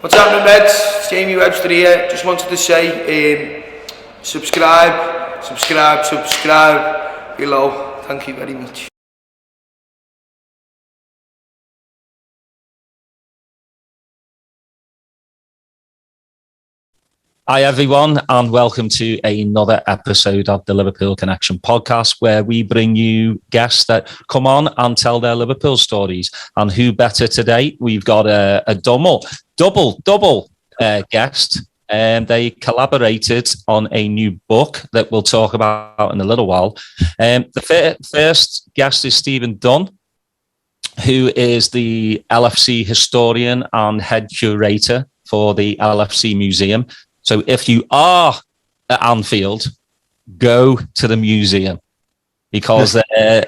What's happening, Reds? It's Jamie Webster here. Just wanted to say, subscribe below. Thank you very much. Hi everyone, and welcome to another episode of the Liverpool Connection podcast, where we bring you guests that come on and tell their Liverpool stories. And who better today? We've got a double guest, and they collaborated on a new book that we'll talk about in a little while. The first guest is Stephen Dunn, who is the LFC historian and head curator for the LFC Museum. So if you are at Anfield, go to the museum, because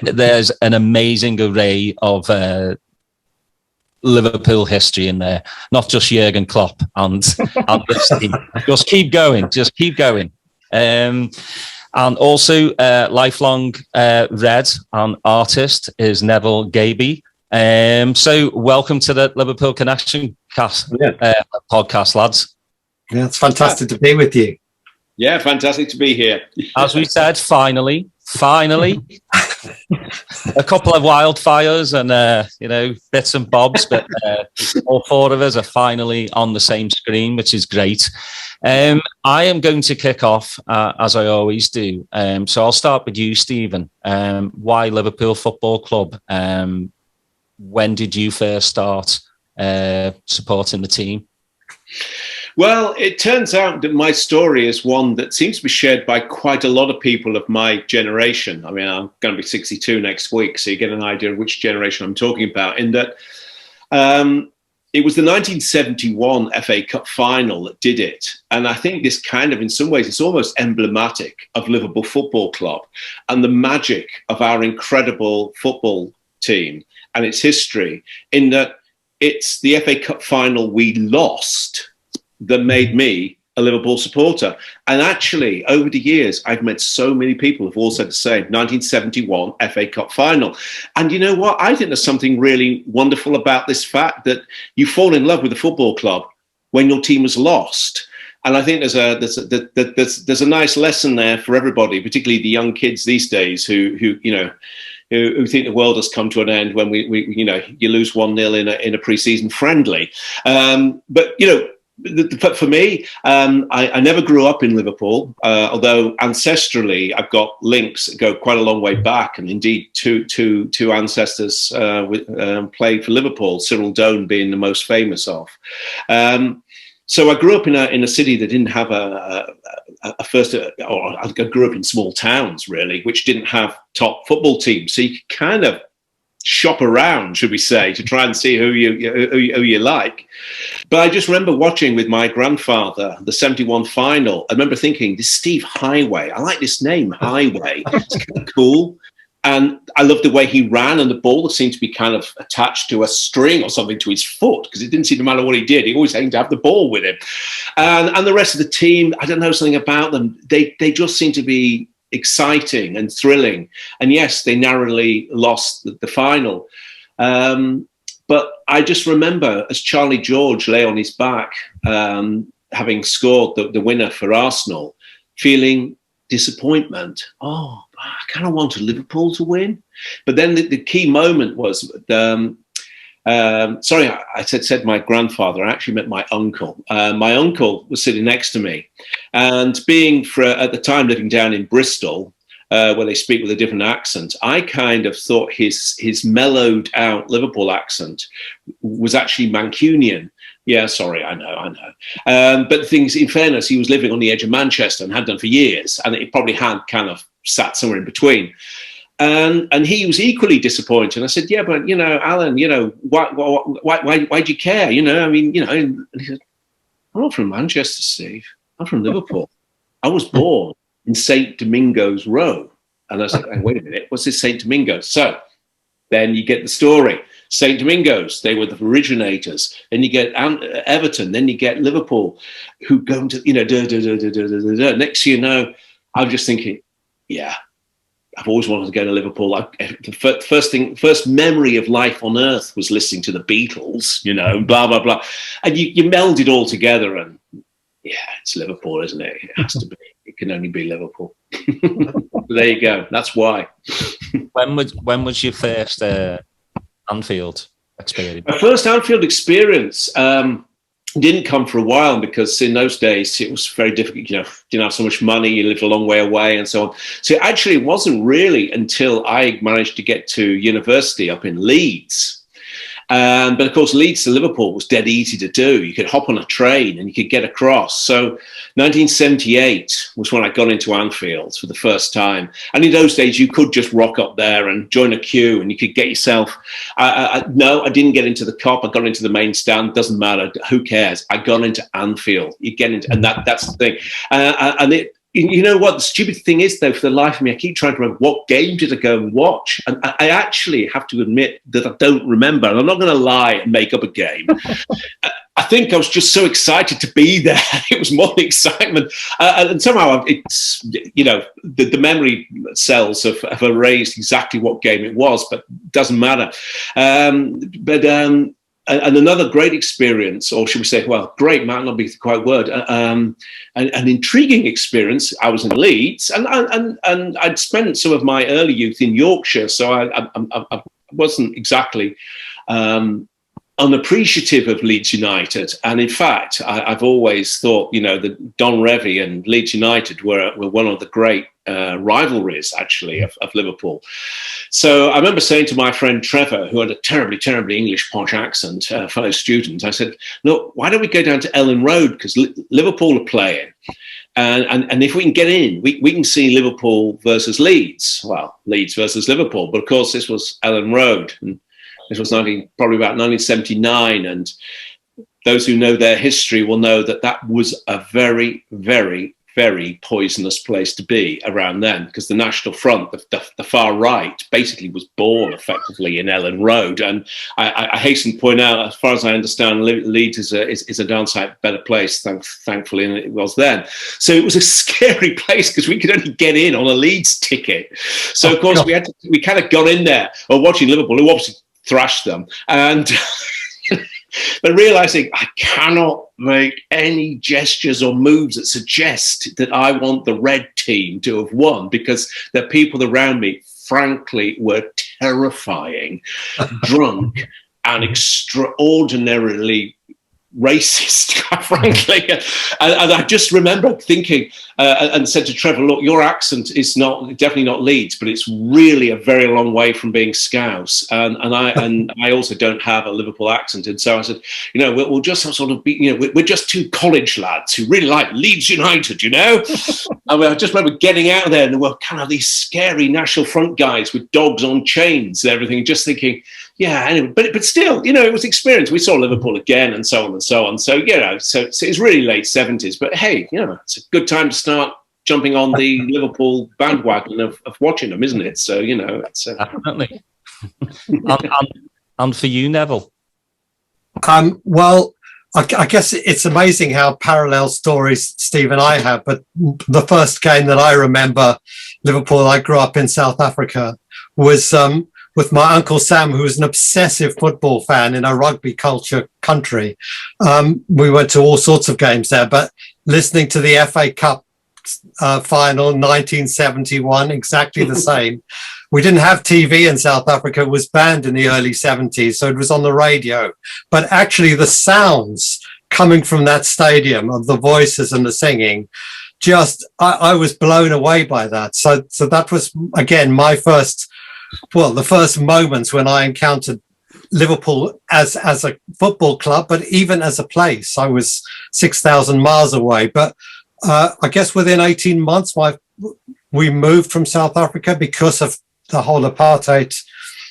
there's an amazing array of Liverpool history in there, not just Jurgen Klopp and this team. Just keep going. And also lifelong Red and artist is Neville Gabie. So welcome to the Liverpool Connection podcast, lads. Yeah, it's fantastic to be with you. Yeah, fantastic to be here. As we said, finally, a couple of wildfires and bits and bobs, but all four of us are finally on the same screen, which is great. I am going to kick off as I always do. So I'll start with you, Stephen. Why Liverpool Football Club? When did you first start supporting the team? Well, it turns out that my story is one that seems to be shared by quite a lot of people of my generation. I mean, I'm going to be 62 next week, so you get an idea of which generation I'm talking about. In that it was the 1971 FA Cup final that did it. And I think this kind of, in some ways, it's almost emblematic of Liverpool Football Club and the magic of our incredible football team and its history, in that it's the FA Cup final we lost that made me a Liverpool supporter. And actually, over the years, I've met so many people who've all said the same. 1971 FA Cup final. And you know what? I think there's something really wonderful about this fact that you fall in love with a football club when your team has lost. And I think there's a nice lesson there for everybody, particularly the young kids these days who think the world has come to an end when you lose 1-0 in a pre-season friendly. But for me, I never grew up in Liverpool, although ancestrally I've got links that go quite a long way back, and indeed two ancestors played for Liverpool, Cyril Doan being the most famous of. So I grew up in a city that didn't have I grew up in small towns, really, which didn't have top football teams. So you could kind of shop around, should we say, to try and see who you like. But I just remember watching with my grandfather the 71 final. I remember thinking, this Steve Highway, I like this name, Highway. It's kind of cool. And I loved the way he ran, and the ball seemed to be kind of attached to a string or something to his foot, because it didn't seem to matter what he did. He always seemed to have the ball with him. And the rest of the team, I don't know, something about them. They just seemed to be exciting and thrilling. And yes, they narrowly lost the final. But I just remember, as Charlie George lay on his back, having scored the winner for Arsenal, feeling disappointment. Oh, I kind of wanted Liverpool to win. But then the key moment was, I said my grandfather. I actually meant my uncle. My uncle was sitting next to me, and being at the time living down in Bristol, where they speak with a different accent, I kind of thought his mellowed out Liverpool accent was actually Mancunian. Yeah, sorry, I know. But things, in fairness, he was living on the edge of Manchester and had done for years, and it probably had kind of sat somewhere in between. And he was equally disappointed. And I said, yeah, but, Alan, why do you care? And he said, I'm not from Manchester, Steve. I'm from Liverpool. I was born in St. Domingo's Row. And I said, hey, wait a minute, what's this St. Domingo's? So then you get the story. St. Domingo's, they were the originators. Then you get Everton, then you get Liverpool, who go into, Next thing you know, I'm just thinking, yeah, I've always wanted to go to Liverpool. The first memory of life on earth was listening to the Beatles, blah, blah, blah. And you meld it all together, and yeah, it's Liverpool, isn't it? It has to be. It can only be Liverpool. There you go. That's why. When was your first Anfield experience? My first Anfield experience didn't come for a while, because in those days it was very difficult. You didn't have so much money, you lived a long way away, and so on. So actually, it wasn't really until I managed to get to university up in Leeds. But of course, Leeds to Liverpool was dead easy to do. You could hop on a train and you could get across. So 1978 was when I got into Anfield for the first time. And in those days, you could just rock up there and join a queue, and you could get yourself. No, I didn't get into the Kop. I got into the main stand. Doesn't matter. Who cares? I got into Anfield. You get into, and that's the thing. And it. You know what the stupid thing is, though, for the life of me, I keep trying to remember what game did I go and watch. And I actually have to admit that I don't remember. And I'm not going to lie and make up a game. I think I was just so excited to be there. It was more the excitement. And somehow it's, the memory cells have erased exactly what game it was, but it doesn't matter. And another great experience, or should we say, well, great might not be the quite word, an intriguing experience. I was in Leeds, and I'd spent some of my early youth in Yorkshire, so I wasn't exactly unappreciative of Leeds United. And in fact, I've always thought, that Don Revie and Leeds United were one of the great rivalries, actually, of Liverpool. So I remember saying to my friend Trevor, who had a terribly, terribly English posh accent, fellow student, I said, look, why don't we go down to Ellen Road? Because Liverpool are playing. And if we can get in, we can see Liverpool versus Leeds. Well, Leeds versus Liverpool. But of course, this was Ellen Road. And this was probably about 1979. And those who know their history will know that was a very, very, very poisonous place to be around then, because the National Front, the far right, basically was born effectively in Ellen Road. And I hasten to point out, as far as I understand, Leeds is a downside better place, thankfully, than it was then. So it was a scary place, because we could only get in on a Leeds ticket. So of course we kind of got in there, watching Liverpool, who obviously thrashed them, and but realizing I cannot make any gestures or moves that suggest that I want the red team to have won, because the people around me, frankly, were terrifying, drunk, and extraordinarily racist, quite frankly. And I just remember thinking and said to Trevor, look, your accent is definitely not Leeds, but it's really a very long way from being Scouse. And I also don't have a Liverpool accent. And so I said, we'll just sort of be, we're just two college lads who really like Leeds United, And I just remember getting out there, and there were kind of these scary National Front guys with dogs on chains and everything, just thinking, yeah, anyway, but still, it was experience. We saw Liverpool again, and so on and so on. So, so it's really late 70s, but hey, it's a good time to start jumping on the Liverpool bandwagon of watching them, isn't it? So, it's definitely. and for you, Neville? Well, I guess it's amazing how parallel stories Steve and I have, but the first game that I remember, Liverpool, I grew up in South Africa, was with my Uncle Sam, who was an obsessive football fan in a rugby culture country. We went to all sorts of games there, but listening to the FA Cup final 1971, exactly the same. We didn't have TV in South Africa. It was banned in the early 70s, so it was on the radio. But actually the sounds coming from that stadium, of the voices and the singing, I was blown away by that. So that was, again, the first moments when I encountered Liverpool as a football club, but even as a place. I was 6,000 miles away. But I guess within 18 months, we moved from South Africa because of the whole apartheid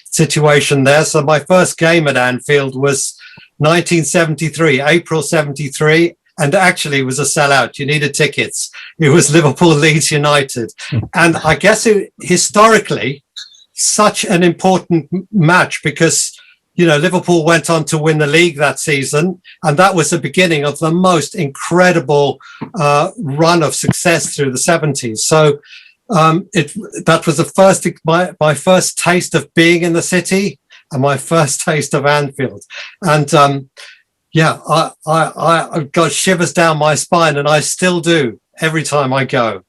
situation there. So my first game at Anfield was 1973, April 73. And actually it was a sellout. You needed tickets. It was Liverpool Leeds United. And I guess historically, such an important match, because Liverpool went on to win the league that season, and that was the beginning of the most incredible run of success through the 70s. So That was my first taste of being in the city and my first taste of Anfield. And I got shivers down my spine, and I still do every time I go.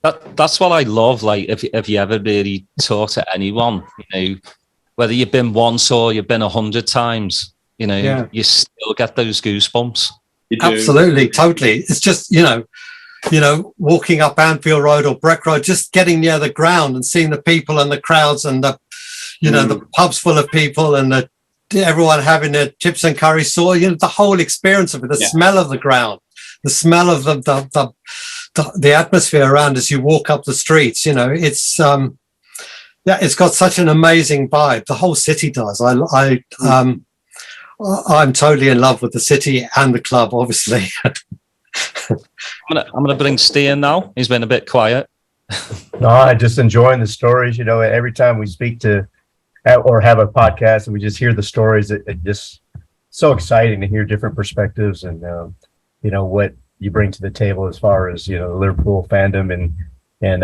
That's what I love. Like, if you ever really talk to anyone, whether you've been once or you've been 100 times, you still get those goosebumps. Absolutely, totally. It's just, walking up Anfield Road or Breck Road, just getting near the ground and seeing the people and the crowds and the pubs full of people and everyone having their chips and curry sauce, the whole experience of it, the smell of the ground, the smell of the atmosphere around as you walk up the streets, it's got such an amazing vibe. The whole city does. I'm totally in love with the city and the club, obviously. I'm gonna bring Steve in now. He's been a bit quiet. No, I just enjoying the stories. Every time we speak to or have a podcast and we just hear the stories, it just so exciting to hear different perspectives and what you bring to the table as far as the Liverpool fandom and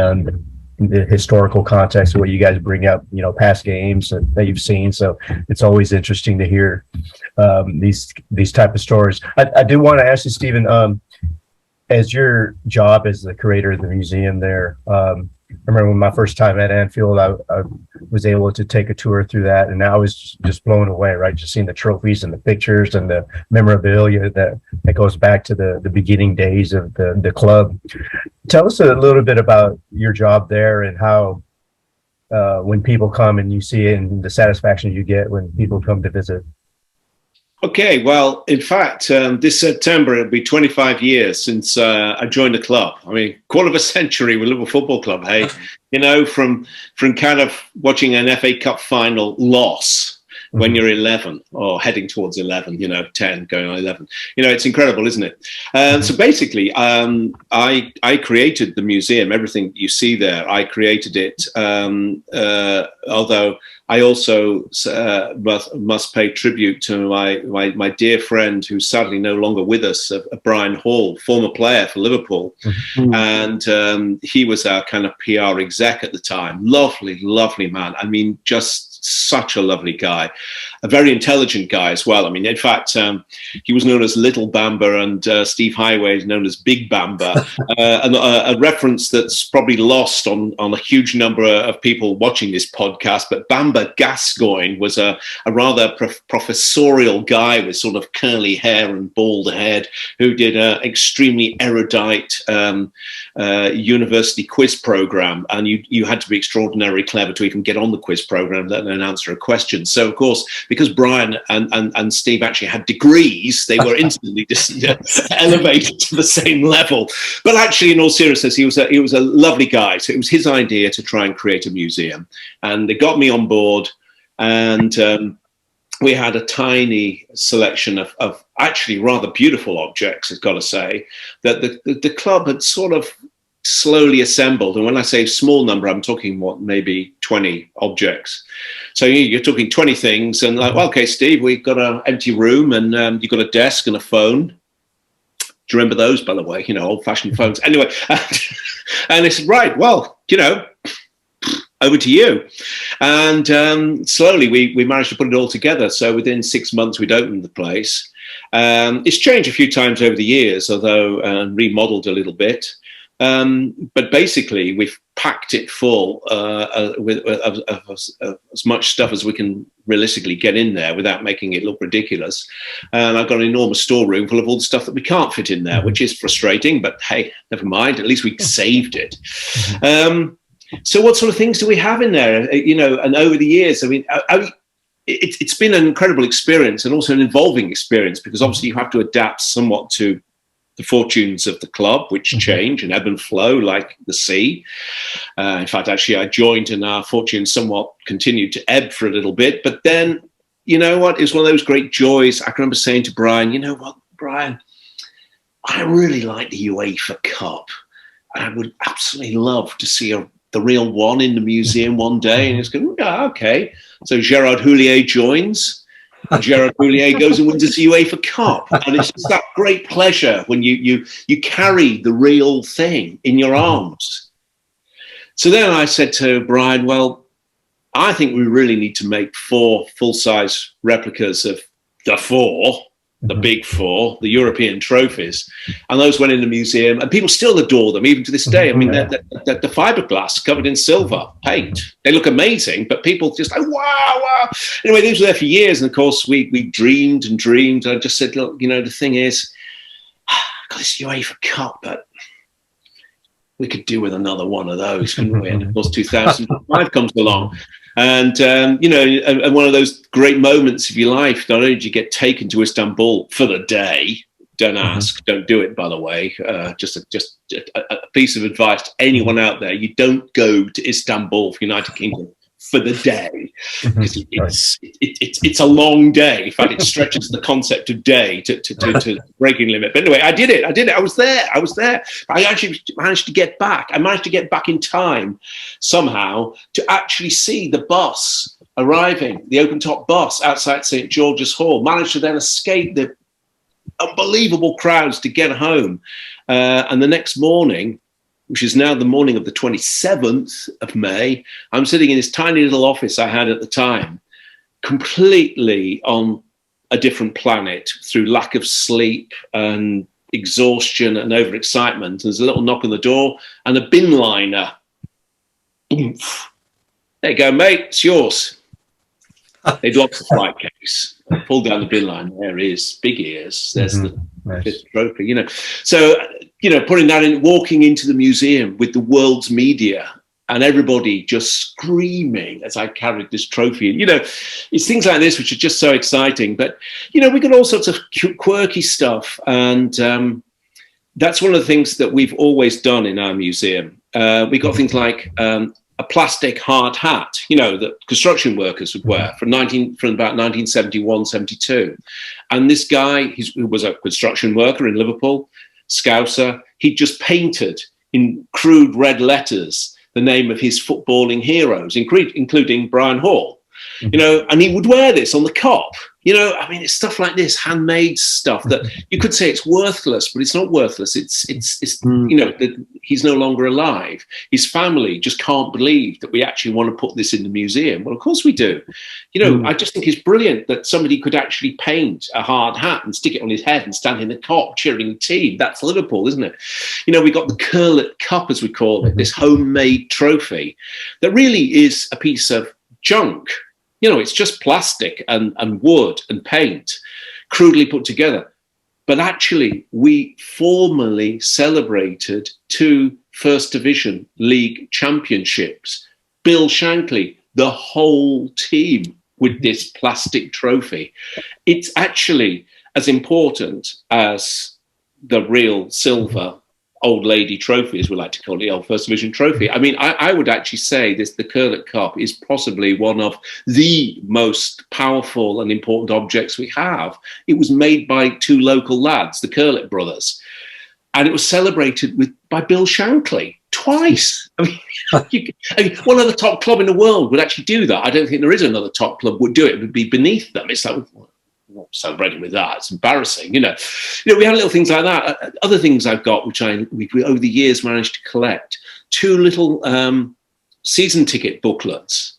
the historical context of what you guys bring up, past games that you've seen. So it's always interesting to hear these type of stories. I do want to ask you, Stephen, as your job as the curator of the museum there, I remember when my first time at Anfield, I was able to take a tour through that, and I was just blown away, right? Just seeing the trophies and the pictures and the memorabilia that goes back to the beginning days of the club. Tell us a little bit about your job there and how when people come and you see it and the satisfaction you get when people come to visit. Okay, well, in fact, this September, it'll be 25 years since I joined the club. I mean, quarter of a century with Liverpool Football Club, hey? From kind of watching an FA Cup final loss when you're 11 or heading towards 11, 10 going on 11. It's incredible, isn't it? So basically, I created the museum. Everything you see there, I created it, although I also must pay tribute to my dear friend who's sadly no longer with us, Brian Hall, former player for Liverpool. Mm-hmm. And he was our kind of PR exec at the time. Lovely, lovely man. I mean, just such a lovely guy, a very intelligent guy as well. I mean, in fact, he was known as Little Bamba, and Steve Highway is known as Big Bamba, a reference that's probably lost on a huge number of people watching this podcast. But Bamba Gascoigne was a rather professorial guy with sort of curly hair and bald head, who did an extremely erudite university quiz program, and you had to be extraordinarily clever to even get on the quiz program and answer a question. So, of course, because Brian and Steve actually had degrees, they were instantly just elevated to the same level. But actually, in all seriousness, he was a lovely guy. So it was his idea to try and create a museum, and they got me on board, and we had a tiny selection of actually rather beautiful objects, I've got to say, that the club had sort of slowly assembled. And when I say small number, I'm talking maybe 20 objects. So you're talking 20 things, and like, well, okay, Steve, we've got an empty room, and you've got a desk and a phone. Do you remember those, by the way? Old-fashioned phones. Anyway, and they said, right, well, over to you. And slowly we managed to put it all together. So within 6 months, we'd opened the place. It's changed a few times over the years, although remodeled a little bit. But basically, we've packed it full with as much stuff as we can realistically get in there without making it look ridiculous. And I've got an enormous storeroom full of all the stuff that we can't fit in there, which is frustrating. But hey, never mind. At least we saved it. So what sort of things do we have in there? And over the years, I mean, it's been an incredible experience, and also an involving experience, because obviously you have to adapt somewhat to the fortunes of the club, which change and ebb and flow like the sea. In fact, actually, I joined and our fortunes somewhat continued to ebb for a little bit. But then, you know what? It was one of those great joys. I can remember saying to Brian, you know what, Brian, I really like the UEFA Cup. I would absolutely love to see the real one in the museum one day. And he's going, yeah, okay. So Gerard Houllier joins. Gerard Houllier goes and wins a UEFA Cup, and it's just that great pleasure when you carry the real thing in your arms. So then I said to Brian, well, I think we really need to make 4 full-size replicas of the big 4, the European trophies, and those went in the museum, and people still adore them even to this day. I mean, the fiberglass covered in silver paint, they look amazing, but people just like, wow. Anyway, these were there for years, and of course we dreamed and dreamed. I just said, look, the thing is, I've got this UEFA Cup, but we could do with another one of those, couldn't we? And of course 2005 comes along. And, and one of those great moments of your life, not only did you get taken to Istanbul for the day, don't ask, don't do it, by the way, just a piece of advice to anyone out there, you don't go to Istanbul for United Kingdom for the day, because it's a long day. In fact, it stretches the concept of day to breaking limit. But anyway, I did it. I was there. I actually managed to get back. I managed to get back in time somehow to actually see the bus arriving, the open top bus outside St. George's Hall. Managed to then escape the unbelievable crowds to get home. And the next morning, which is now the morning of the 27th of May, I'm sitting in this tiny little office I had at the time, completely on a different planet through lack of sleep and exhaustion and overexcitement. There's a little knock on the door and a bin liner. Oomph. There you go, mate, it's yours. They'd locked the flight case, pulled down the bin line. There it is, big ears. There's the fifth trophy, So, putting that in, walking into the museum with the world's media and everybody just screaming as I carried this trophy. And, it's things like this which are just so exciting. But, we got all sorts of quirky stuff. And that's one of the things that we've always done in our museum. We got things like a plastic hard hat, that construction workers would wear from about 1971, 72. And this guy, who was a construction worker in Liverpool, Scouser, he just painted in crude red letters the name of his footballing heroes, including Brian Hall. And he would wear this on the cop. It's stuff like this, handmade stuff that you could say it's worthless, but it's not worthless. It's that he's no longer alive. His family just can't believe that we actually want to put this in the museum. Well, of course we do. I just think it's brilliant that somebody could actually paint a hard hat and stick it on his head and stand in the cop cheering the team. That's Liverpool, isn't it? We got the Curlet Cup, as we call it, this homemade trophy that really is a piece of junk. It's just plastic and wood and paint crudely put together. But actually, we formally celebrated 2 First Division League championships. Bill Shankly, the whole team with this plastic trophy. It's actually as important as the real silver old lady trophy, as we like to call it, the old First Division trophy. I would actually say the Curlet Cup is possibly one of the most powerful and important objects we have. It was made by 2 local lads, the Curlet brothers, and it was celebrated by Bill Shankly twice. One other top club in the world would actually do that. I don't think there is another top club would do it. It would be beneath them. It's like, not celebrating with that. It's embarrassing, we had little things like that. Other things I've got, which we over the years managed to collect, 2 little season ticket booklets.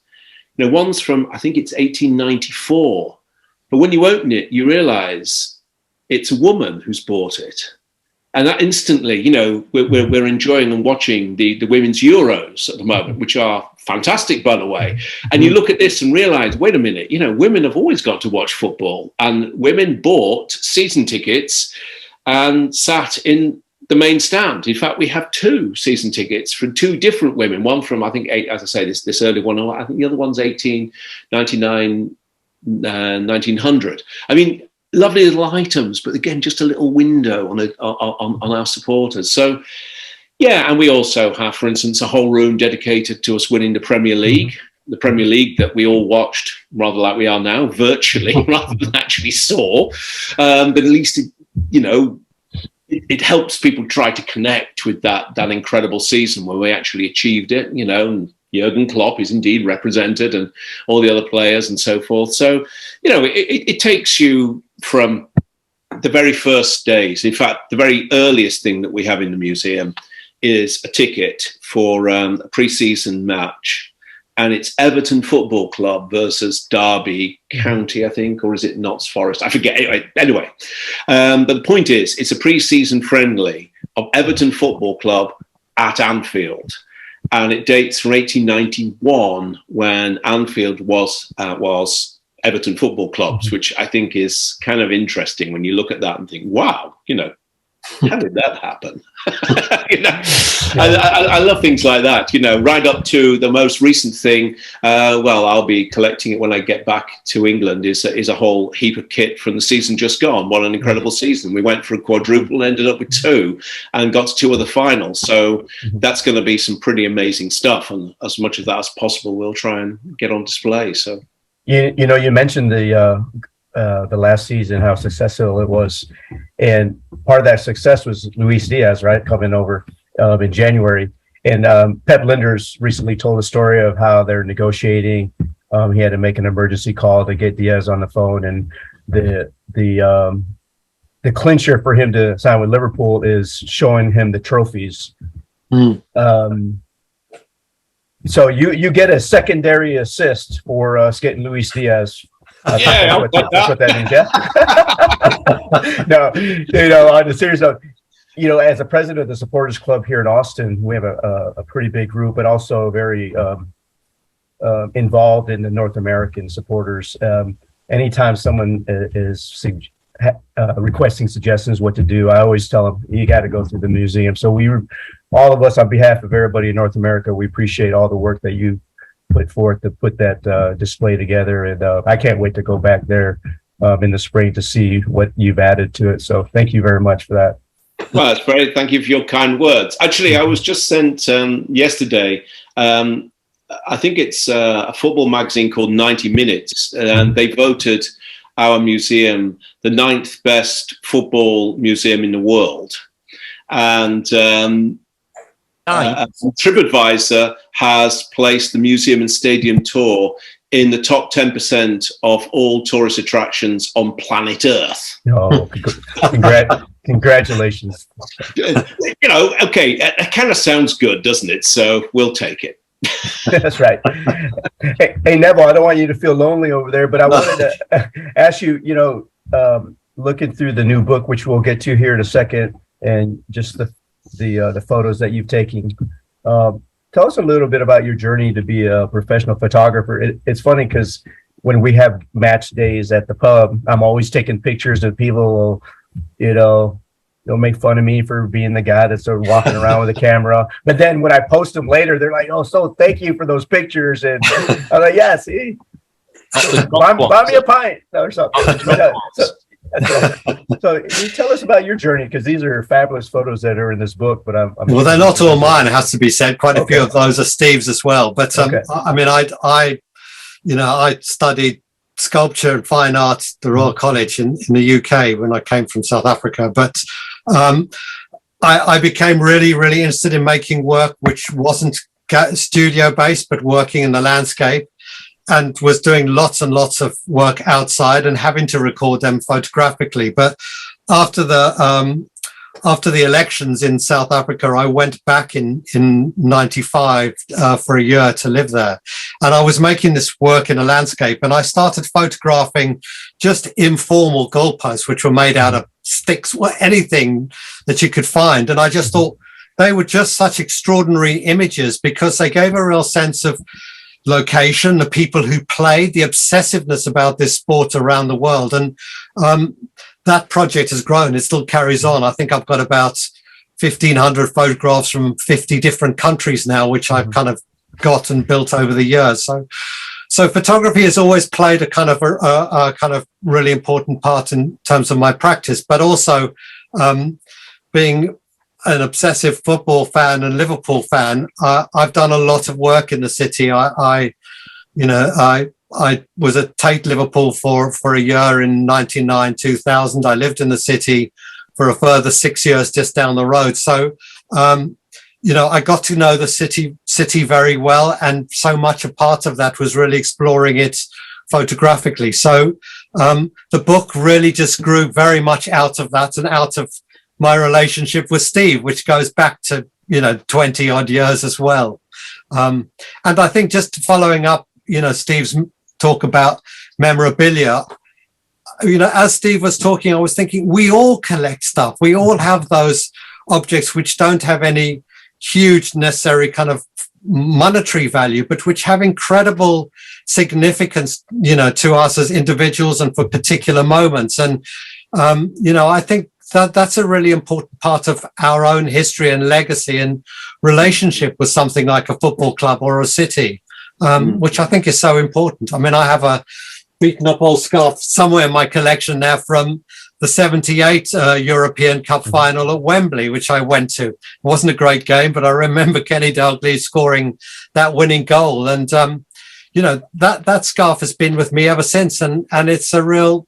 One's from, I think it's 1894, but when you open it, you realise it's a woman who's bought it. And that instantly, we're enjoying and watching the Women's Euros at the moment, which are fantastic, by the way. And you look at this and realise, wait a minute, women have always got to watch football. And women bought season tickets and sat in the main stand. In fact, we have 2 season tickets from 2 different women. One from, I think, as I say, this early one. I think the other one's 1899, 1900. Lovely little items, but again, just a little window on our supporters. So, yeah, and we also have, for instance, a whole room dedicated to us winning the Premier League that we all watched, rather like we are now, virtually, rather than actually saw. But at least, it helps people try to connect with that incredible season where we actually achieved it, and Jurgen Klopp is indeed represented, and all the other players and so forth. So, it takes you from the very first days. In fact, the very earliest thing that we have in the museum is a ticket for a pre-season match, and it's Everton Football Club versus Derby County, I think, or is it Notts Forest? I forget. Anyway, but the point is, it's a pre-season friendly of Everton Football Club at Anfield, and it dates from 1891 when Anfield was Everton Football Clubs, which I think is kind of interesting when you look at that and think, wow, how did that happen? I love things like that, right up to the most recent thing. I'll be collecting it when I get back to England, is a whole heap of kit from the season just gone. What an incredible season. We went for a quadruple, ended up with 2 and got to 2 of the finals. So that's going to be some pretty amazing stuff. And as much of that as possible, we'll try and get on display. So, you mentioned the last season, how successful it was. And part of that success was Luis Diaz, right, coming over in January. And Pep Linders recently told a story of how they're negotiating. He had to make an emergency call to get Diaz on the phone. And the clincher for him to sign with Liverpool is showing him the trophies. So you get a secondary assist for us getting Luis Diaz. That's what that means, yeah. No, on the serious note, as a president of the supporters club here in Austin, we have a pretty big group, but also very involved in the North American supporters. Anytime someone is requesting suggestions what to do, I always tell them, you got to go through the museum. So all of us, on behalf of everybody in North America, we appreciate all the work that you put forth to put that display together. And I can't wait to go back there in the spring to see what you've added to it. So thank you very much for that. Well, that's very, thank you for your kind words. Actually, I was just sent yesterday, I think it's a football magazine called 90 Minutes, and they voted our museum the 9th best football museum in the world. And TripAdvisor has placed the museum and stadium tour in the top 10% of all tourist attractions on planet Earth. Oh, congratulations. Okay, it kind of sounds good, doesn't it? So we'll take it. That's right. Hey, Neville, I don't want you to feel lonely over there, but I wanted to ask you, looking through the new book, which we'll get to here in a second, and just the photos that you've taken. Tell us a little bit about your journey to be a professional photographer. It's funny because when we have match days at the pub, I'm always taking pictures of people, they'll make fun of me for being the guy that's sort of walking around with a camera. But then when I post them later, they're like, oh, so thank you for those pictures. And I'm like, yeah, see, buy me a pint or something. So you tell us about your journey, because these are fabulous photos that are in this book. But well, they're not all mine, it has to be said. Quite a few of those are Steve's as well. But I mean, I studied sculpture and fine arts at the Royal College in the UK when I came from South Africa. But I became really, really interested in making work which wasn't studio based, but working in the landscape, and was doing lots and lots of work outside and having to record them photographically. But after the elections in South Africa, I went back in 95 for a year to live there. And I was making this work in a landscape, and I started photographing just informal goalposts, which were made out of sticks, or anything that you could find. And I just thought they were just such extraordinary images, because they gave a real sense of location, the people who played, the obsessiveness about this sport around the world. And that project has grown. It still carries on. I think I've got about 1,500 photographs from 50 different countries now, which I've kind of got and built over the years. So photography has always played a kind of really important part in terms of my practice, but also being an obsessive football fan and Liverpool fan, I've done a lot of work in the city. I was at Tate Liverpool for a year in 99, 2000. I lived in the city for a further 6 years just down the road. So, I got to know the city city very well, and so much a part of that was really exploring it photographically. So the book really just grew very much out of that and out of my relationship with Steve, which goes back to 20 odd years as well. And I think just following up, Steve's talk about memorabilia, as Steve was talking, I was thinking we all collect stuff. We all have those objects which don't have any huge necessary kind of monetary value, but which have incredible significance, to us as individuals and for particular moments. And, I think that's a really important part of our own history and legacy and relationship with something like a football club or a city, which I think is so important. I mean, I have a beaten up old scarf somewhere in my collection now from the 78 European Cup final at Wembley, which I went to. It wasn't a great game, but I remember Kenny Dalglish scoring that winning goal. And, that scarf has been with me ever since. And it's a real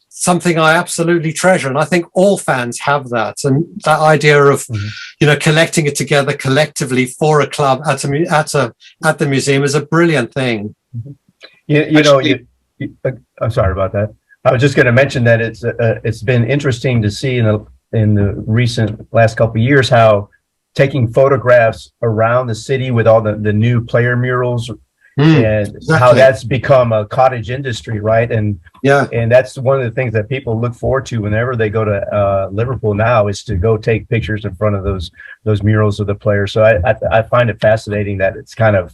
something I absolutely treasure. And I think all fans have that. And that idea of, collecting it together collectively for a club at the museum is a brilliant thing. I'm sorry about that. I was just going to mention that it's been interesting to see in the recent last couple of years how taking photographs around the city with all the new player murals and how that's become a cottage industry, right? And that's one of the things that people look forward to whenever they go to Liverpool now, is to go take pictures in front of those murals of the players. So I find it fascinating that it's kind of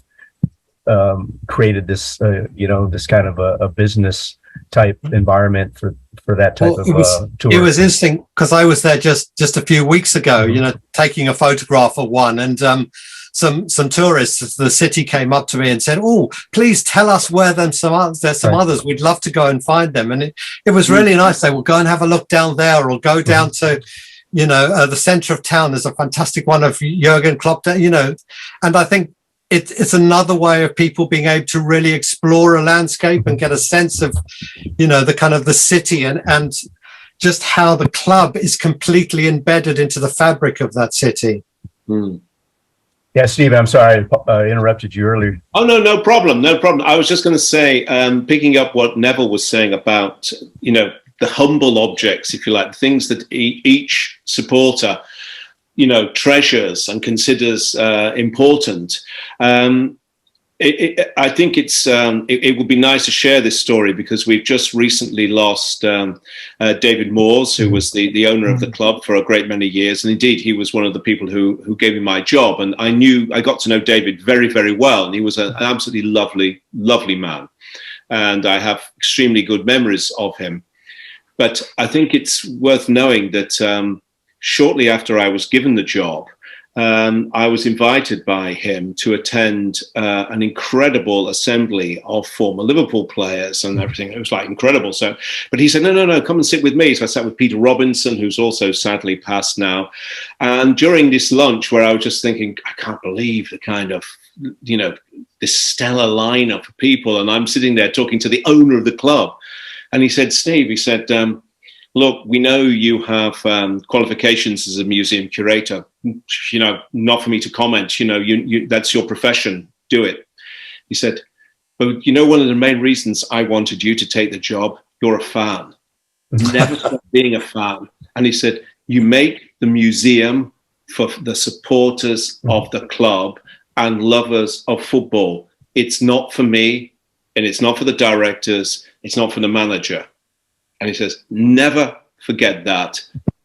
created this this kind of a business type environment for that type of tour. It was interesting because I was there just a few weeks ago, taking a photograph of one, and some tourists of the city came up to me and said, "Oh, please tell us where there's some others. We'd love to go and find them." And it was really nice. They will go and have a look down there, or go down to the center of town. There's a fantastic one of Jurgen Klopp, and I think it's another way of people being able to really explore a landscape and get a sense of, the kind of the city and just how the club is completely embedded into the fabric of that city. Yeah, Steve, I'm sorry I interrupted you earlier. Oh, no problem. No problem. I was just going to say, picking up what Neville was saying about, the humble objects, if you like, things that each supporter treasures and considers important. I think it would be nice to share this story because we've just recently lost David Moores, who was the owner of the club for a great many years, and indeed he was one of the people who gave me my job. And I got to know David very, very well, and he was an absolutely lovely man, and I have extremely good memories of him. But I think it's worth knowing that shortly after I was given the job, I was invited by him to attend an incredible assembly of former Liverpool players and everything. It was like incredible. But he said, no, come and sit with me. So I sat with Peter Robinson, who's also sadly passed now. And during this lunch, where I was just thinking, I can't believe the kind of, this stellar lineup of people. And I'm sitting there talking to the owner of the club. And he said, Steve, look, we know you have qualifications as a museum curator. Not for me to comment. That's your profession. Do it. He said, but one of the main reasons I wanted you to take the job, you're a fan. Never stop being a fan. And he said, you make the museum for the supporters of the club and lovers of football. It's not for me, and it's not for the directors. It's not for the manager. And he says, never forget that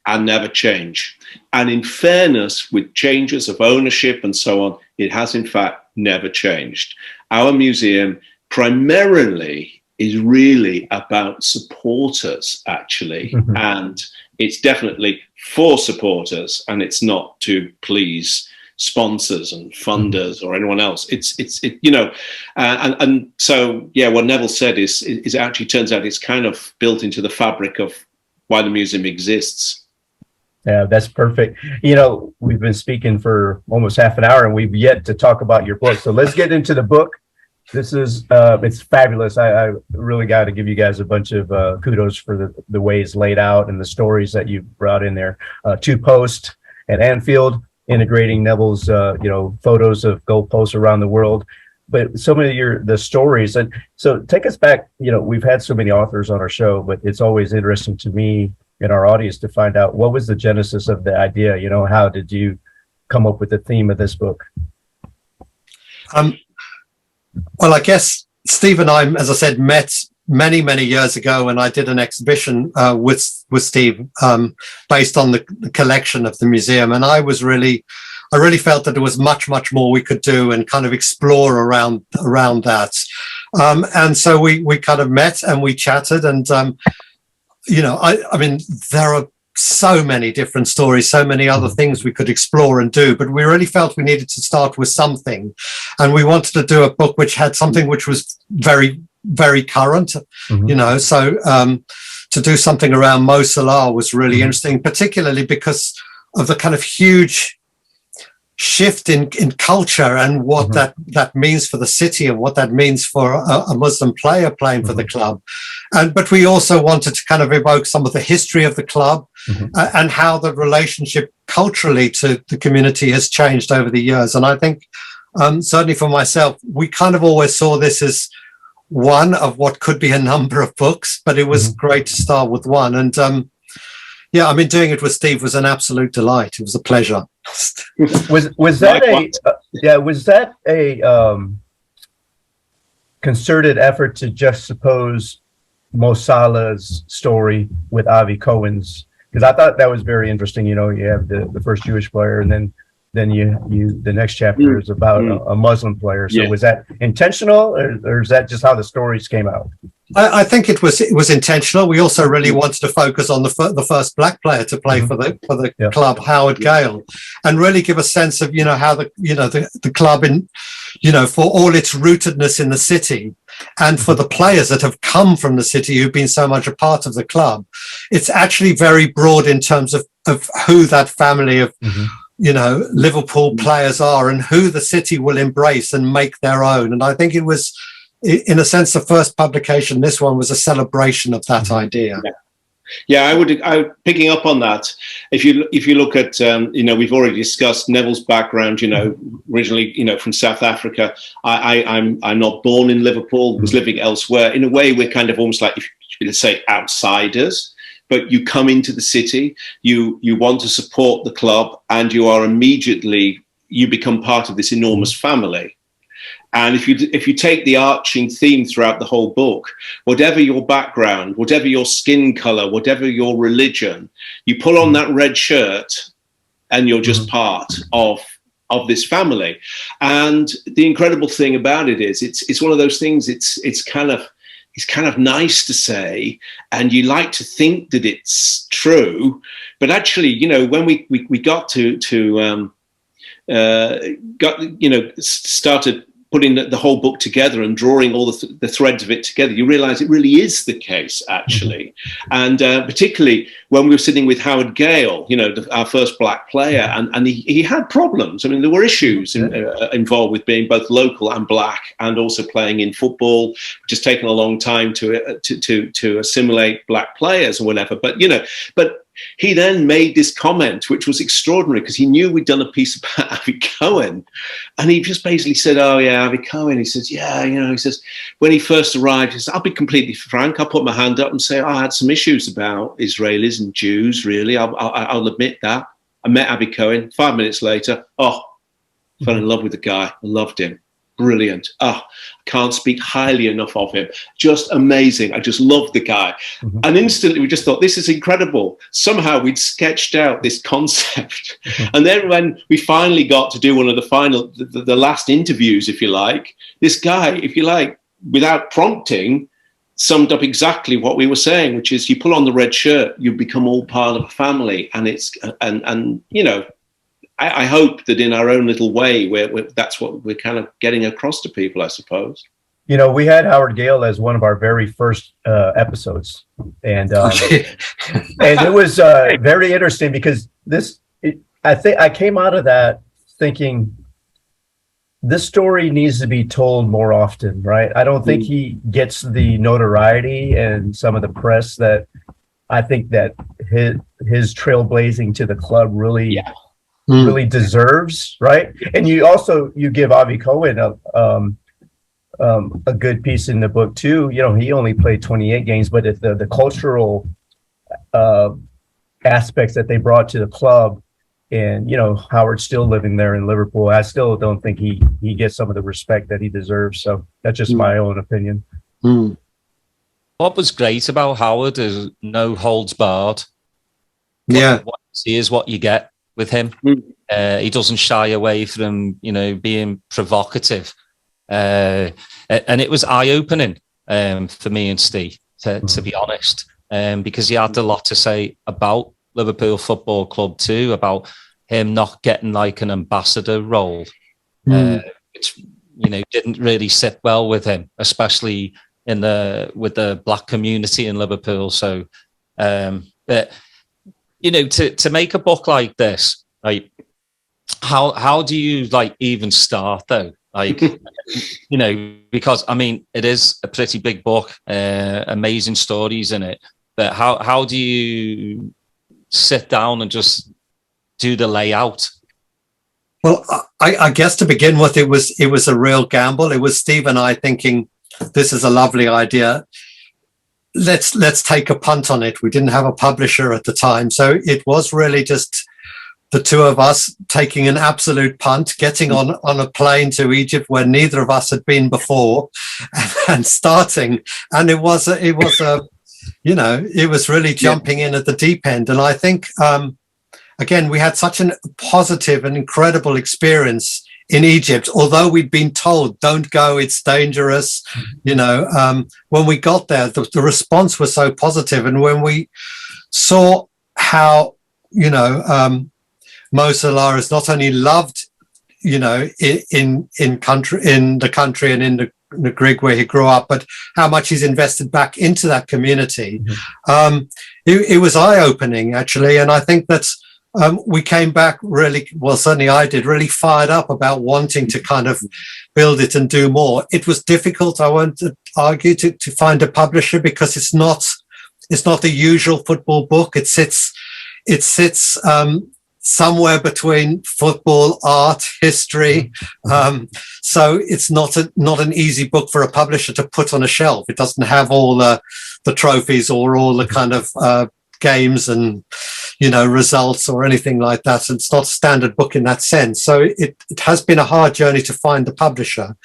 and never change. And in fairness, with changes of ownership and so on, it has in fact never changed. Our museum primarily is really about supporters, actually. And it's definitely for supporters, and it's not to please sponsors and funders or anyone else. And so what Neville said is it actually turns out it's kind of built into the fabric of why the museum exists. Yeah, that's perfect. We've been speaking for almost half an hour and we've yet to talk about your book. So let's get into the book. This is it's fabulous. I really got to give you guys a bunch of kudos for the way it's laid out and the stories that you brought in there. 2 posts at Anfield, integrating Neville's, photos of goalposts around the world. But so many of the stories, and so take us back. We've had so many authors on our show, but it's always interesting to me and our audience to find out what was the genesis of the idea. How did you come up with the theme of this book? Well, I guess Steve and I, as I said, met many, many years ago when I did an exhibition with Steve based on the collection of the museum, and I really felt that there was much, much more we could do and kind of explore around that. And so we kind of met and we chatted, and I mean, there are so many different stories, so many other things we could explore and do, but we really felt we needed to start with something, and we wanted to do a book which had something which was very, very current. So to do something around Mo Salah was really interesting, particularly because of the kind of huge shift in culture and what that means for the city and what that means for a Muslim player playing for the club. But we also wanted to kind of evoke some of the history of the club and how the relationship culturally to the community has changed over the years. And I think certainly for myself, we kind of always saw this as one of what could be a number of books, but it was great to start with one. And yeah, I mean, doing it with Steve was an absolute delight. It was a pleasure. Was that a concerted effort to juxtapose Mo Salah's story with Avi Cohen's? Because I thought that was very interesting. You have the first Jewish player, and then you the next chapter is about a Muslim player. So was that intentional, or is that just how the stories came out? I think it was intentional. We also really wanted to focus on the first black player to play for the club, Howard Gale, and really give a sense of how the club for all its rootedness in the city, and for the players that have come from the city who've been so much a part of the club. It's actually very broad in terms of who that family of Liverpool players are and who the city will embrace and make their own. And I think it was, in a sense, the first publication. This one was a celebration of that idea. Yeah, I would picking up on that. If you look at we've already discussed Neville's background. Originally from South Africa. I'm not born in Liverpool. Was living elsewhere. In a way, we're kind of almost like, let's say, outsiders. But you come into the city, you want to support the club, and you become part of this enormous family. And if you take the arching theme throughout the whole book, whatever your background, whatever your skin color, whatever your religion, you pull on that red shirt and you're just part of this family. And the incredible thing about it is it's one of those things, it's kind of nice to say, and you like to think that it's true, but actually, when we got started putting the whole book together and drawing all the threads of it together, you realize it really is the case, actually. And particularly when we were sitting with Howard Gale, our first black player, and he had problems. I mean, there were issues involved with being both local and black, and also playing in football, which has taken a long time to assimilate black players or whatever. But he then made this comment, which was extraordinary, because he knew we'd done a piece about Avi Cohen, and he just basically said, "Oh yeah, Avi Cohen." He says, "Yeah, he says when he first arrived, he says, I'll be completely frank. I'll put my hand up and say I had some issues about Israelis and Jews. Really, I'll admit that. I met Avi Cohen. 5 minutes later, fell in love with the guy. I loved him. Brilliant. I can't speak highly enough of him. Just amazing. I just loved the guy." And instantly we just thought, this is incredible. Somehow we'd sketched out this concept. And then when we finally got to do one of the last interviews, if you like, this guy, if you like, without prompting, summed up exactly what we were saying, which is you pull on the red shirt, you become all part of a family. And I hope that in our own little way, that's what we're kind of getting across to people, I suppose. We had Howard Gale as one of our very first episodes, and it was very interesting because I think I came out of that thinking this story needs to be told more often, right? I don't think he gets the notoriety and some of the press that I think that his trailblazing to the club really really deserves, right? And you give Avi Cohen a good piece in the book too. You know, he only played 28 games, but it's the cultural aspects that they brought to the club. And, you know, Howard's still living there in Liverpool. I still don't think he gets some of the respect that he deserves. So that's just my own opinion. What was great about Howard is no holds barred. Yeah. What you see is what you get with him. He doesn't shy away from, you know, being provocative. And it was eye-opening for me and Steve, to be honest, because he had a lot to say about Liverpool Football Club too, about him not getting like an ambassador role, which, you know, didn't really sit well with him, especially with the black community in Liverpool. So, but you know, to make a book like this, like how do you like even start though? Like, you know, because I mean, it is a pretty big book, amazing stories in it. But how do you sit down and just do the layout? Well, I guess to begin with, it was a real gamble. It was Steve and I thinking, this is a lovely idea. Let's take a punt on it. We didn't have a publisher at the time, so it was really just the two of us taking an absolute punt, getting on a plane to Egypt where neither of us had been before, and starting. And it was you know, it was really jumping in at the deep end. And I think, again, we had such a positive and incredible experience in Egypt, although we'd been told, don't go, it's dangerous. You know, when we got there, the response was so positive. And when we saw how, you know, Mo Salah is not only loved, you know, in the country and in the Grig where he grew up, but how much he's invested back into that community. It was eye-opening, actually. And I think that we came back really, well, certainly I did, really fired up about wanting to kind of build it and do more. It was difficult, I won't argue, to find a publisher, because it's not the usual football book. It sits somewhere between football, art, history. So it's not an easy book for a publisher to put on a shelf. It doesn't have all the trophies or all the kind of games and, you know, results or anything like that. It's not a standard book in that sense. So it has been a hard journey to find the publisher.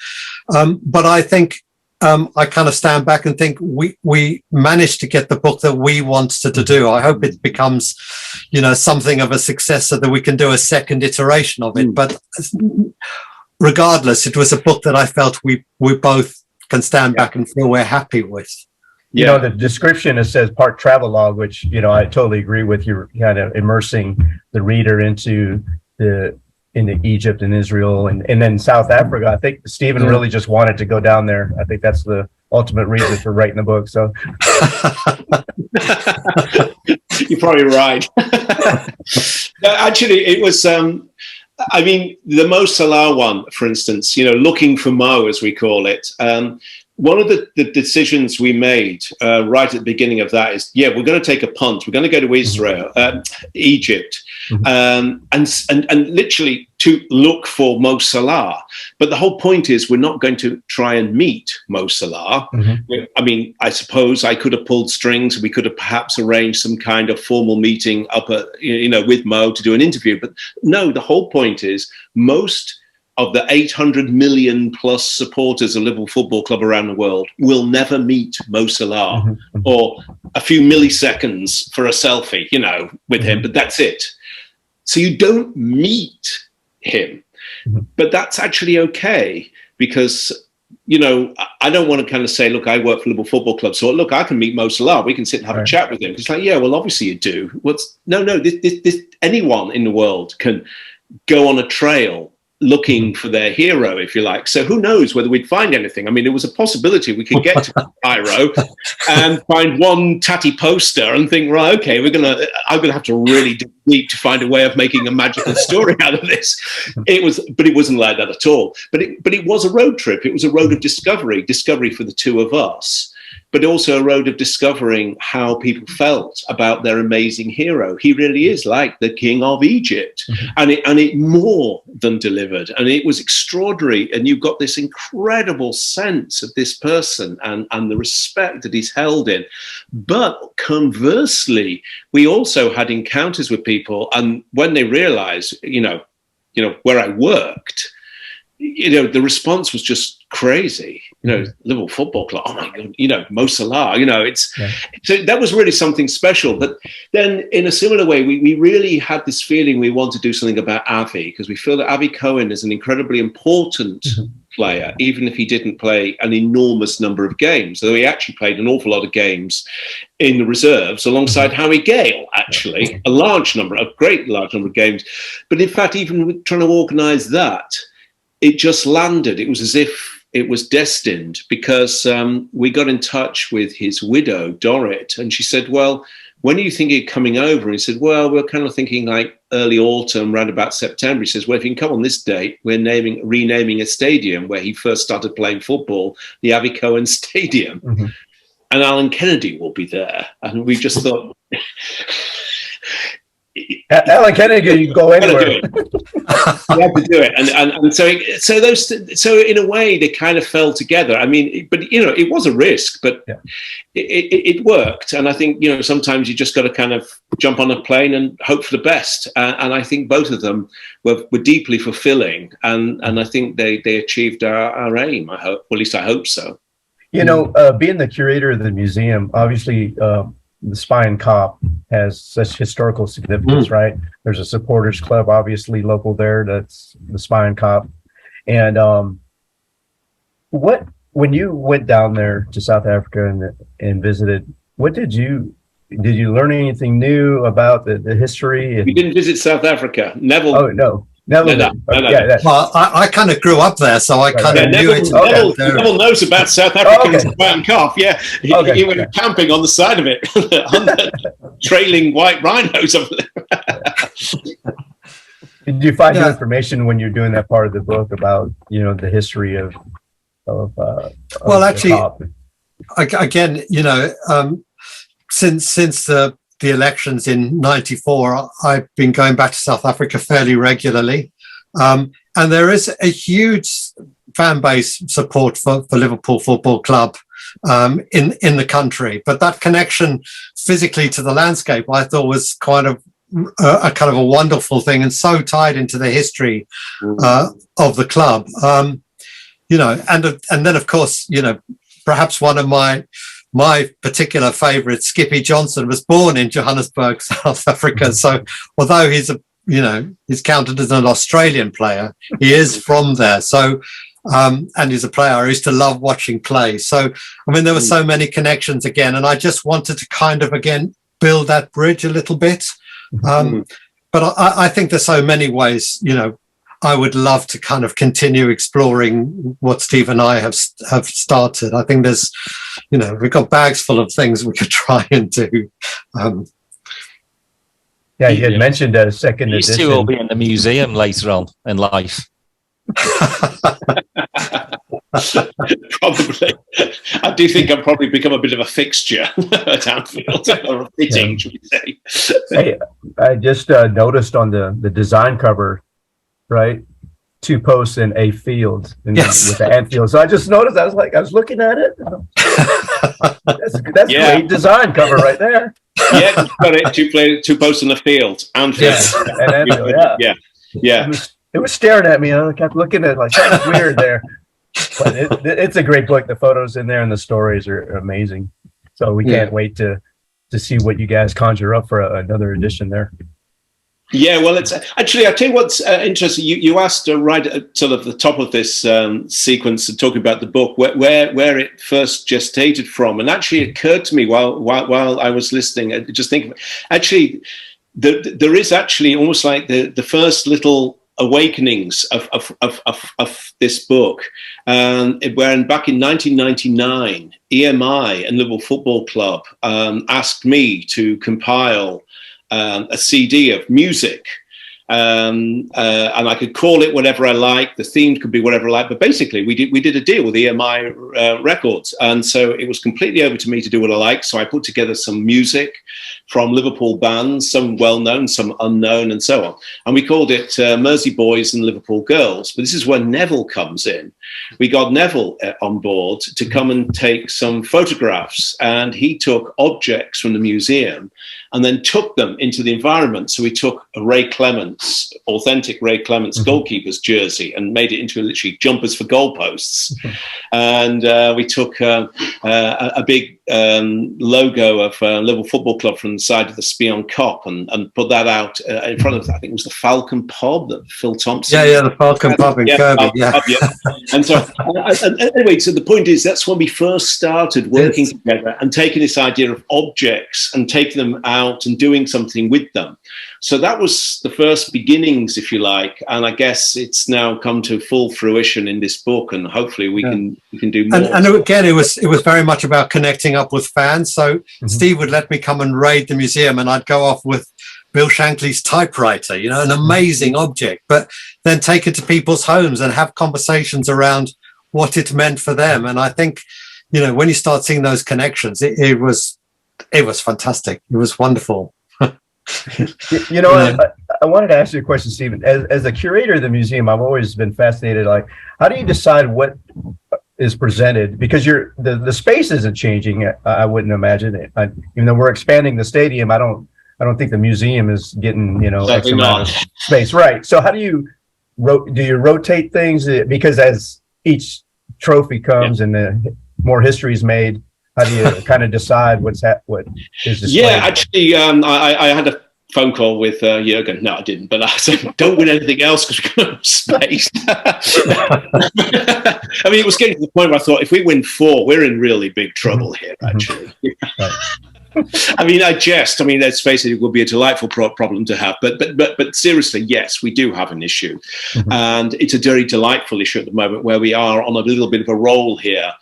But I think I kind of stand back and think we managed to get the book that we wanted to do. I hope it becomes, you know, something of a success so that we can do a second iteration of it. But regardless, it was a book that I felt we both can stand back and feel we're happy with. You know, the description, it says part travelogue, which, you know, I totally agree with. You're kind of immersing the reader into Egypt and Israel and then South Africa. I think Stephen really just wanted to go down there. I think that's the ultimate reason for writing the book. So you're probably right. Actually, it was, I mean, the Mo Salah one, for instance, you know, looking for Mo, as we call it. One of the decisions we made right at the beginning of that is, we're going to take a punt. We're going to go to Israel, Egypt, and literally to look for Mo Salah. But the whole point is, we're not going to try and meet Mo Salah. I mean, I suppose I could have pulled strings. We could have perhaps arranged some kind of formal meeting up with Mo to do an interview. But no, the whole point is most of the 800 million plus supporters of Liverpool Football Club around the world will never meet Mo Salah or a few milliseconds for a selfie, you know, with him, but that's it. So you don't meet him, but that's actually okay, because, you know, I don't want to kind of say, look, I work for Liverpool Football Club, so look, I can meet Mo Salah. We can sit and have a chat with him. It's like, yeah, well, obviously you do. No, this anyone in the world can go on a trail looking for their hero, if you like. So who knows whether we'd find anything. I mean, there was a possibility we could get to Cairo and find one tatty poster and think, right, okay, I'm gonna have to really dig deep to find a way of making a magical story out of this. But it wasn't like that at all. But it was a road trip. It was a road of discovery for the two of us. but also a road of discovering how people felt about their amazing hero. He really is like the king of Egypt, and it more than delivered, and it was extraordinary. And you got this incredible sense of this person and the respect that he's held in. But conversely, we also had encounters with people, and when they realized, where I worked, the response was just crazy. Liverpool Football Club, oh my God, Mo Salah, so that was really something special. But then in a similar way, we really had this feeling we want to do something about Avi, because we feel that Avi Cohen is an incredibly important player, even if he didn't play an enormous number of games, though he actually played an awful lot of games in the reserves alongside Harry Gale, actually, a great large number of games. But in fact, even trying to organise that, it just landed. It was as if it was destined, because we got in touch with his widow, Dorrit, and she said, well, when are you thinking of coming over? And he said, well, we're kind of thinking like early autumn, around about September. He says, well, if you can come on this date, we're renaming a stadium where he first started playing football, the Avi Cohen Stadium. And Alan Kennedy will be there. And we just thought... Alan Kennedy, you can go anywhere. You have to do it, and so in a way they kind of fell together. I mean, but it was a risk, but it worked. And I think sometimes you just got to kind of jump on a plane and hope for the best. And I think both of them were deeply fulfilling, and I think they achieved our aim. I hope, or at least I hope so. Being the curator of the museum, obviously. The Spine Cop has such historical significance, right? There's a supporters club, obviously local there. That's the Spine Cop. And when you went down there to South Africa and visited, did you learn anything new about the history? We didn't visit South Africa. Neville. Oh no. Neville. No. Well, I kind of grew up there, so I kind of knew it. Neville knows about South African Spine Cop. Yeah, he went camping on the side of it, trailing white rhinos over there. Did you find new information when you're doing that part of the book about the history of well, actually, again, since the elections in '94, I've been going back to South Africa fairly regularly. And there is a huge fan base support for Liverpool Football Club in the country. But that connection physically to the landscape, I thought was quite a kind of a wonderful thing, and so tied into the history of the club. And then, of course, perhaps one of my particular favourite, Skippy Johnson, was born in Johannesburg, South Africa. So although he's counted as an Australian player, he is from there. So, and he's a player I used to love watching play. So, I mean, there were so many connections again, and I just wanted to kind of, again, build that bridge a little bit. But I think there's so many ways, I would love to kind of continue exploring what Steve and I have started. I think there's, we've got bags full of things we could try and do. You had mentioned a second edition. These two will be in the museum later on in life. Probably. I do think I've probably become a bit of a fixture at Anfield, or a fitting, should we say. Hey, I just noticed on the design cover, right? 2 posts in a field with the Anfield. So I just noticed, I was looking at it. That's great design cover right there. Yeah, got it. 2 posts in the field. Anfield. And Anfield, yeah. It was staring at me. I kept looking at it like, that's weird there. But it's a great book. The photos in there and the stories are amazing. So we can't wait to see what you guys conjure up for another edition there. Yeah, well, it's actually, I'll tell you what's interesting. You asked right at sort of the top of this sequence to talk about the book, where it first gestated from. And actually, it occurred to me while I was listening, just thinking, actually, there is actually almost like the first little awakenings of this book. When back in 1999, EMI and Liverpool Football Club asked me to compile a CD of music and I could call it whatever I like. The theme could be whatever I like. But basically, we did a deal with EMI Records, and so it was completely over to me to do what I like. So I put together some music from Liverpool bands, some well-known, some unknown, and so on. And we called it Mersey Boys and Liverpool Girls. But this is where Neville comes in. We got Neville on board to come and take some photographs, and he took objects from the museum and then took them into the environment. So we took a Ray Clements, authentic Ray Clements goalkeeper's jersey, and made it into literally jumpers for goalposts. And we took a big logo of Liverpool Football Club from the side of the Spion Cop and put that out in front of, I think it was the Falcon Pub that Phil Thompson. Yeah, the Falcon Pub in Kirby. Pub, yeah. And so, anyway, so the point is, that's when we first started working together and taking this idea of objects and taking them out and doing something with them. So that was the first beginnings, if you like, and I guess it's now come to full fruition in this book, and hopefully we can do more. And again, it was very much about connecting up with fans. So Steve would let me come and raid the museum, and I'd go off with Bill Shankly's typewriter, you know, an amazing object, but then take it to people's homes and have conversations around what it meant for them. And I think, you know, when you start seeing those connections, it was fantastic. It was wonderful. You know, I wanted to ask you a question, Stephen. As a curator of the museum, I've always been fascinated. Like, how do you decide what is presented? Because the space isn't changing. I wouldn't imagine it. Even though we're expanding the stadium, I don't think the museum is getting, you know, X amount of space. Right. So how do you rotate things? Because as each trophy comes and more history is made, how do you kind of decide what is displayed? Yeah, actually, I had a phone call with Jurgen. No, I didn't, but I said, don't win anything else because we're going to have space. I mean, it was getting to the point where I thought, if we win 4, we're in really big trouble here, actually. Right. I mean, let's face it, it would be a delightful problem to have. But seriously, yes, we do have an issue. And it's a very delightful issue at the moment, where we are on a little bit of a roll here,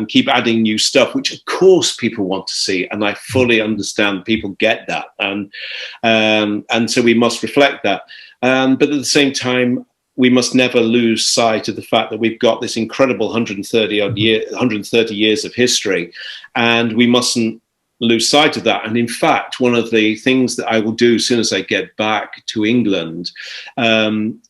keep adding new stuff, which of course people want to see. And I fully understand people get that. And so we must reflect that. But at the same time, we must never lose sight of the fact that we've got this incredible 130 years of history, and we mustn't lose sight of that. And in fact, one of the things that I will do as soon as I get back to England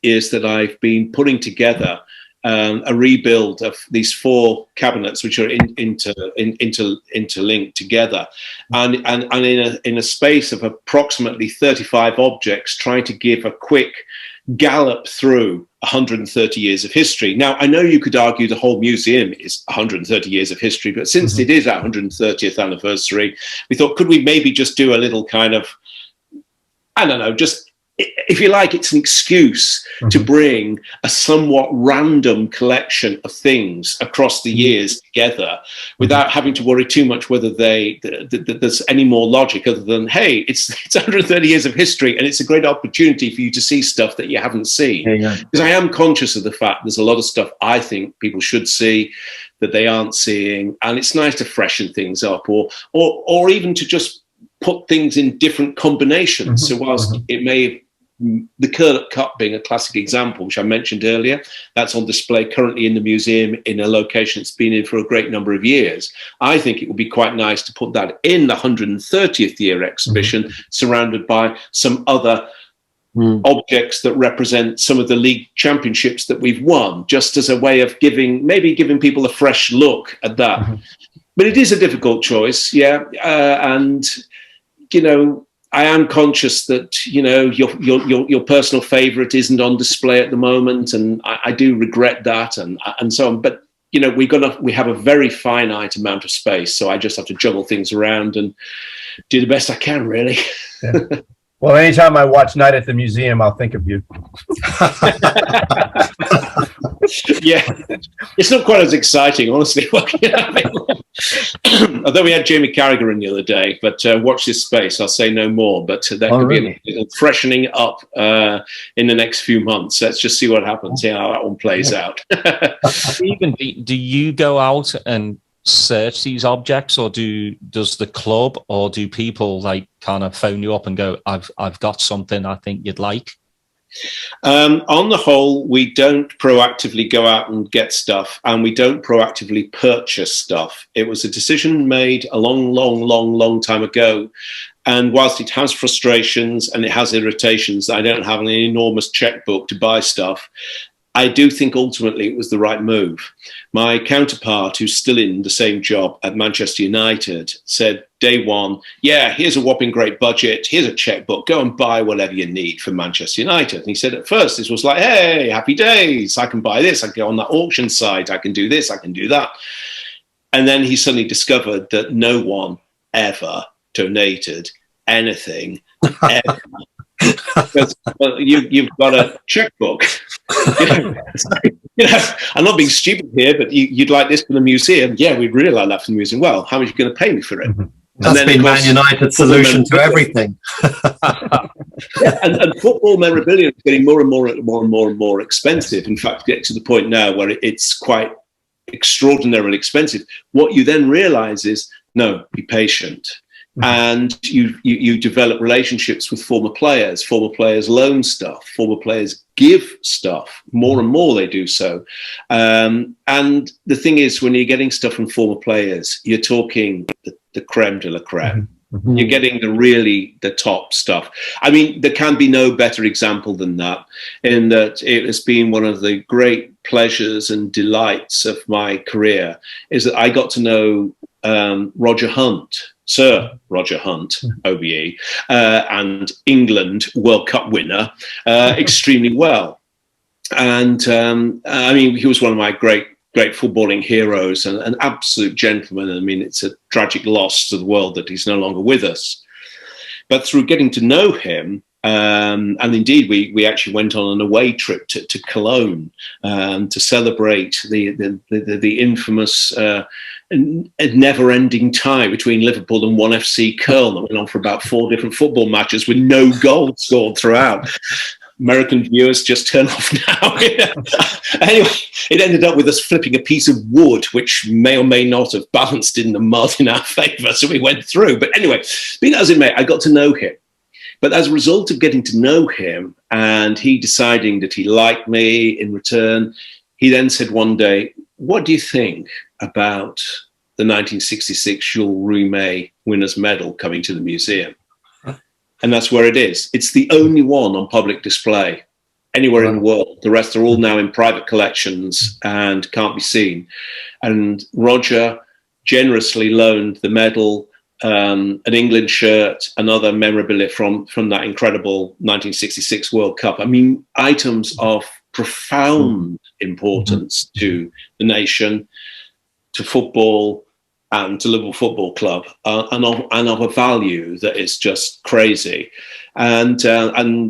is that I've been putting together a rebuild of these 4 cabinets, which are interlinked together, and in a space of approximately 35 objects, trying to give a quick gallop through 130 years of history. Now, I know you could argue the whole museum is 130 years of history, but since it is our 130th anniversary, we thought, could we maybe just do a little kind of, I don't know, just, if you like, it's an excuse to bring a somewhat random collection of things across the years together without having to worry too much whether there's any more logic other than, hey, it's 130 years of history and it's a great opportunity for you to see stuff that you haven't seen. Because I am conscious of the fact there's a lot of stuff I think people should see that they aren't seeing, and it's nice to freshen things up, or even to just put things in different combinations. So whilst it may, the Curlet Cup being a classic example, which I mentioned earlier, that's on display currently in the museum in a location it's been in for a great number of years. I think it would be quite nice to put that in the 130th year exhibition, surrounded by some other objects that represent some of the league championships that we've won, just as a way of giving people a fresh look at that. But it is a difficult choice, and you know, I am conscious that, you know, your personal favourite isn't on display at the moment, and I do regret that, and so on. But you know, we have a very finite amount of space, so I just have to juggle things around and do the best I can, really. Well, anytime I watch Night at the Museum, I'll think of you. Yeah, it's not quite as exciting, honestly. Although we had Jamie Carragher in the other day, but watch this space. I'll say no more, but that could be a freshening up in the next few months. Let's just see what happens, see how that one plays out. Stephen, do you go out and search these objects, or does the club, or do people like kind of phone you up and go, I've got something I think you'd like? On the whole, we don't proactively go out and get stuff, and we don't proactively purchase stuff. It was a decision made a long time ago. And whilst it has frustrations and it has irritations, I don't have an enormous checkbook to buy stuff. I do think ultimately it was the right move. My counterpart, who's still in the same job at Manchester United, said day one, yeah, here's a whopping great budget. Here's a checkbook. Go and buy whatever you need for Manchester United. And he said at first, this was like, hey, happy days. I can buy this. I can go on that auction site. I can do this. I can do that. And then he suddenly discovered that no one ever donated anything ever. Because, well, you've got a checkbook. I'm not being stupid here, but you'd like this for the museum? Yeah, we'd really like that for the museum. Well, how much are you going to pay me for it? That's been Man United's solution to everything. and football memorabilia is getting more and more expensive. In fact, get to the point now where it's quite extraordinarily expensive. What you then realise is, no, be patient. And you develop relationships with former players. Former players loan stuff. Former players give stuff. More and more they do so. And the thing is, when you're getting stuff from former players, you're talking the creme de la creme. You're getting the top stuff. I mean, there can be no better example than that, in that it has been one of the great pleasures and delights of my career, is that I got to know Roger Hunt, Sir Roger Hunt, OBE, and England World Cup winner, extremely well. And I mean, he was one of my great footballing heroes and an absolute gentleman. I mean, it's a tragic loss to the world that he's no longer with us. But through getting to know him, and indeed, we actually went on an away trip to Cologne to celebrate the infamous never-ending tie between Liverpool and 1FC Köln that went on for about 4 different football matches with no goals scored throughout. American viewers just turn off now. Anyway, it ended up with us flipping a piece of wood, which may or may not have balanced in the mud in our favour, so we went through. But anyway, being as it may, I got to know him. But as a result of getting to know him and he deciding that he liked me in return, he then said one day, what do you think about the 1966 Jules Rimet Winners' Medal coming to the museum? And that's where it is. It's the only one on public display anywhere in the world. The rest are all now in private collections and can't be seen. And Roger generously loaned the medal, an England shirt, and other memorabilia from that incredible 1966 World Cup. I mean, items of profound importance to the nation, to football, and to Liverpool Football Club, and of a value that is just crazy. And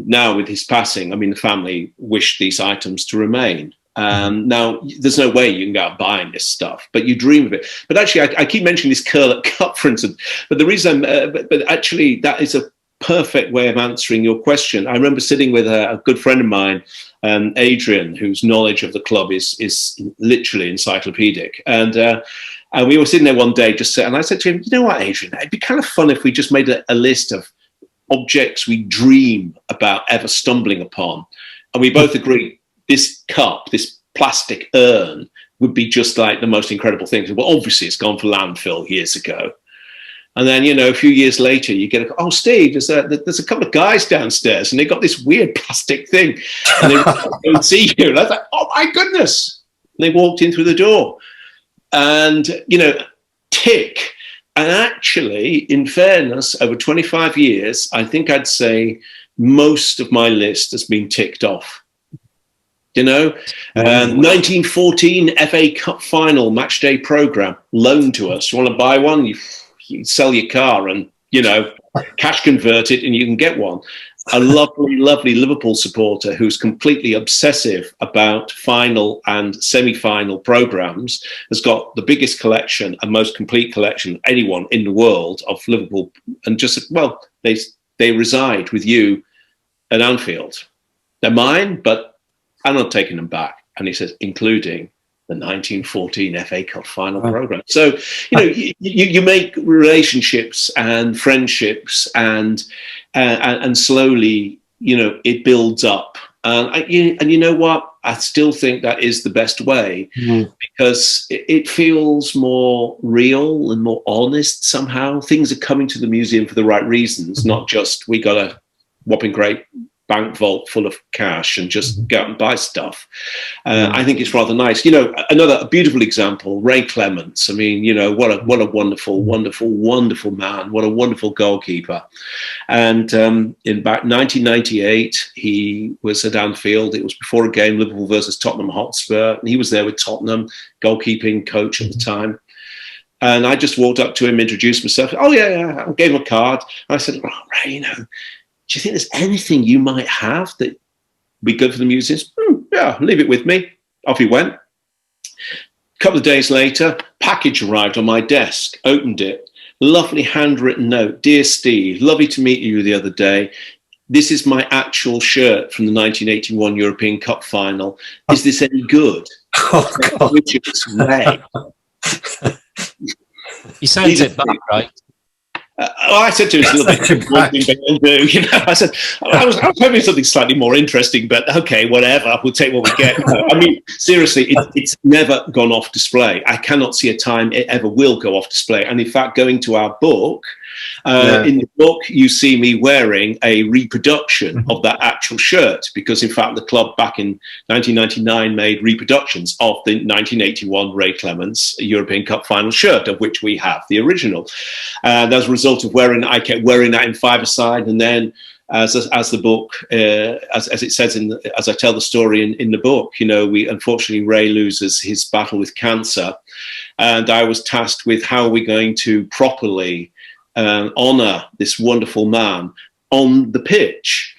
now with his passing, I mean, the family wished these items to remain. Now, there's no way you can go out buying this stuff, but you dream of it. But actually, I keep mentioning this Curlet Cup, for instance. But the reason, but actually, that is a perfect way of answering your question. I remember sitting with a good friend of mine, Adrian, whose knowledge of the club is literally encyclopedic. And we were sitting there one day, and I said to him, you know what, Adrian, it'd be kind of fun if we just made a list of objects we dream about ever stumbling upon. And we both agreed this cup, this plastic urn, would be just like the most incredible thing. Well, obviously, it's gone for landfill years ago. And then, a few years later, you get oh, Steve, there's a couple of guys downstairs, and they got this weird plastic thing. And they don't see you. And I was like, oh, my goodness. And they walked in through the door. And, tick. And actually, in fairness, over 25 years, I think I'd say most of my list has been ticked off. 1914 FA Cup final match day programme loaned to us. You want to buy one? You sell your car and, cash convert it and you can get one. A lovely, lovely Liverpool supporter who's completely obsessive about final and semi-final programmes has got the biggest collection and most complete collection of anyone in the world of Liverpool. And they reside with you at Anfield. They're mine, but I'm not taking them back. And he says, including the 1914 FA Cup final programme. So, you make relationships and friendships and slowly, it builds up. And you know what? I still think that is the best way because it feels more real and more honest somehow. Things are coming to the museum for the right reasons, not just we got a whopping great bank vault full of cash and just go out and buy stuff. I think it's rather nice. You know, another beautiful example, Ray Clements. I mean, you know, what a wonderful, wonderful, wonderful man. What a wonderful goalkeeper. And in about 1998, he was at Anfield. It was before a game, Liverpool versus Tottenham Hotspur. And he was there with Tottenham, goalkeeping coach at the time. And I just walked up to him, introduced myself. Oh, yeah. I gave him a card. And I said, oh, Ray, you know, do you think there's anything you might have that would be good for the museums? Yeah, leave it with me. Off he went. A couple of days later, package arrived on my desk. Opened it. Lovely handwritten note. Dear Steve, lovely to meet you the other day. This is my actual shirt from the 1981 European Cup final. Is this any good? Oh, God. Richards, Ray. He sent it back, right? I said to him, it's a little bit do, you know. I was hoping something slightly more interesting, but okay, whatever. We'll take what we get. I mean, seriously, it's never gone off display. I cannot see a time it ever will go off display. And in fact, going to our book, in the book, you see me wearing a reproduction of that actual shirt because, in fact, the club back in 1999 made reproductions of the 1981 Ray Clements European Cup final shirt, of which we have the original. As a result of I kept wearing that in five-a-side, and then as the book, as it says as I tell the story in the book, you know, unfortunately Ray loses his battle with cancer, and I was tasked with how are we going to properly honor this wonderful man on the pitch.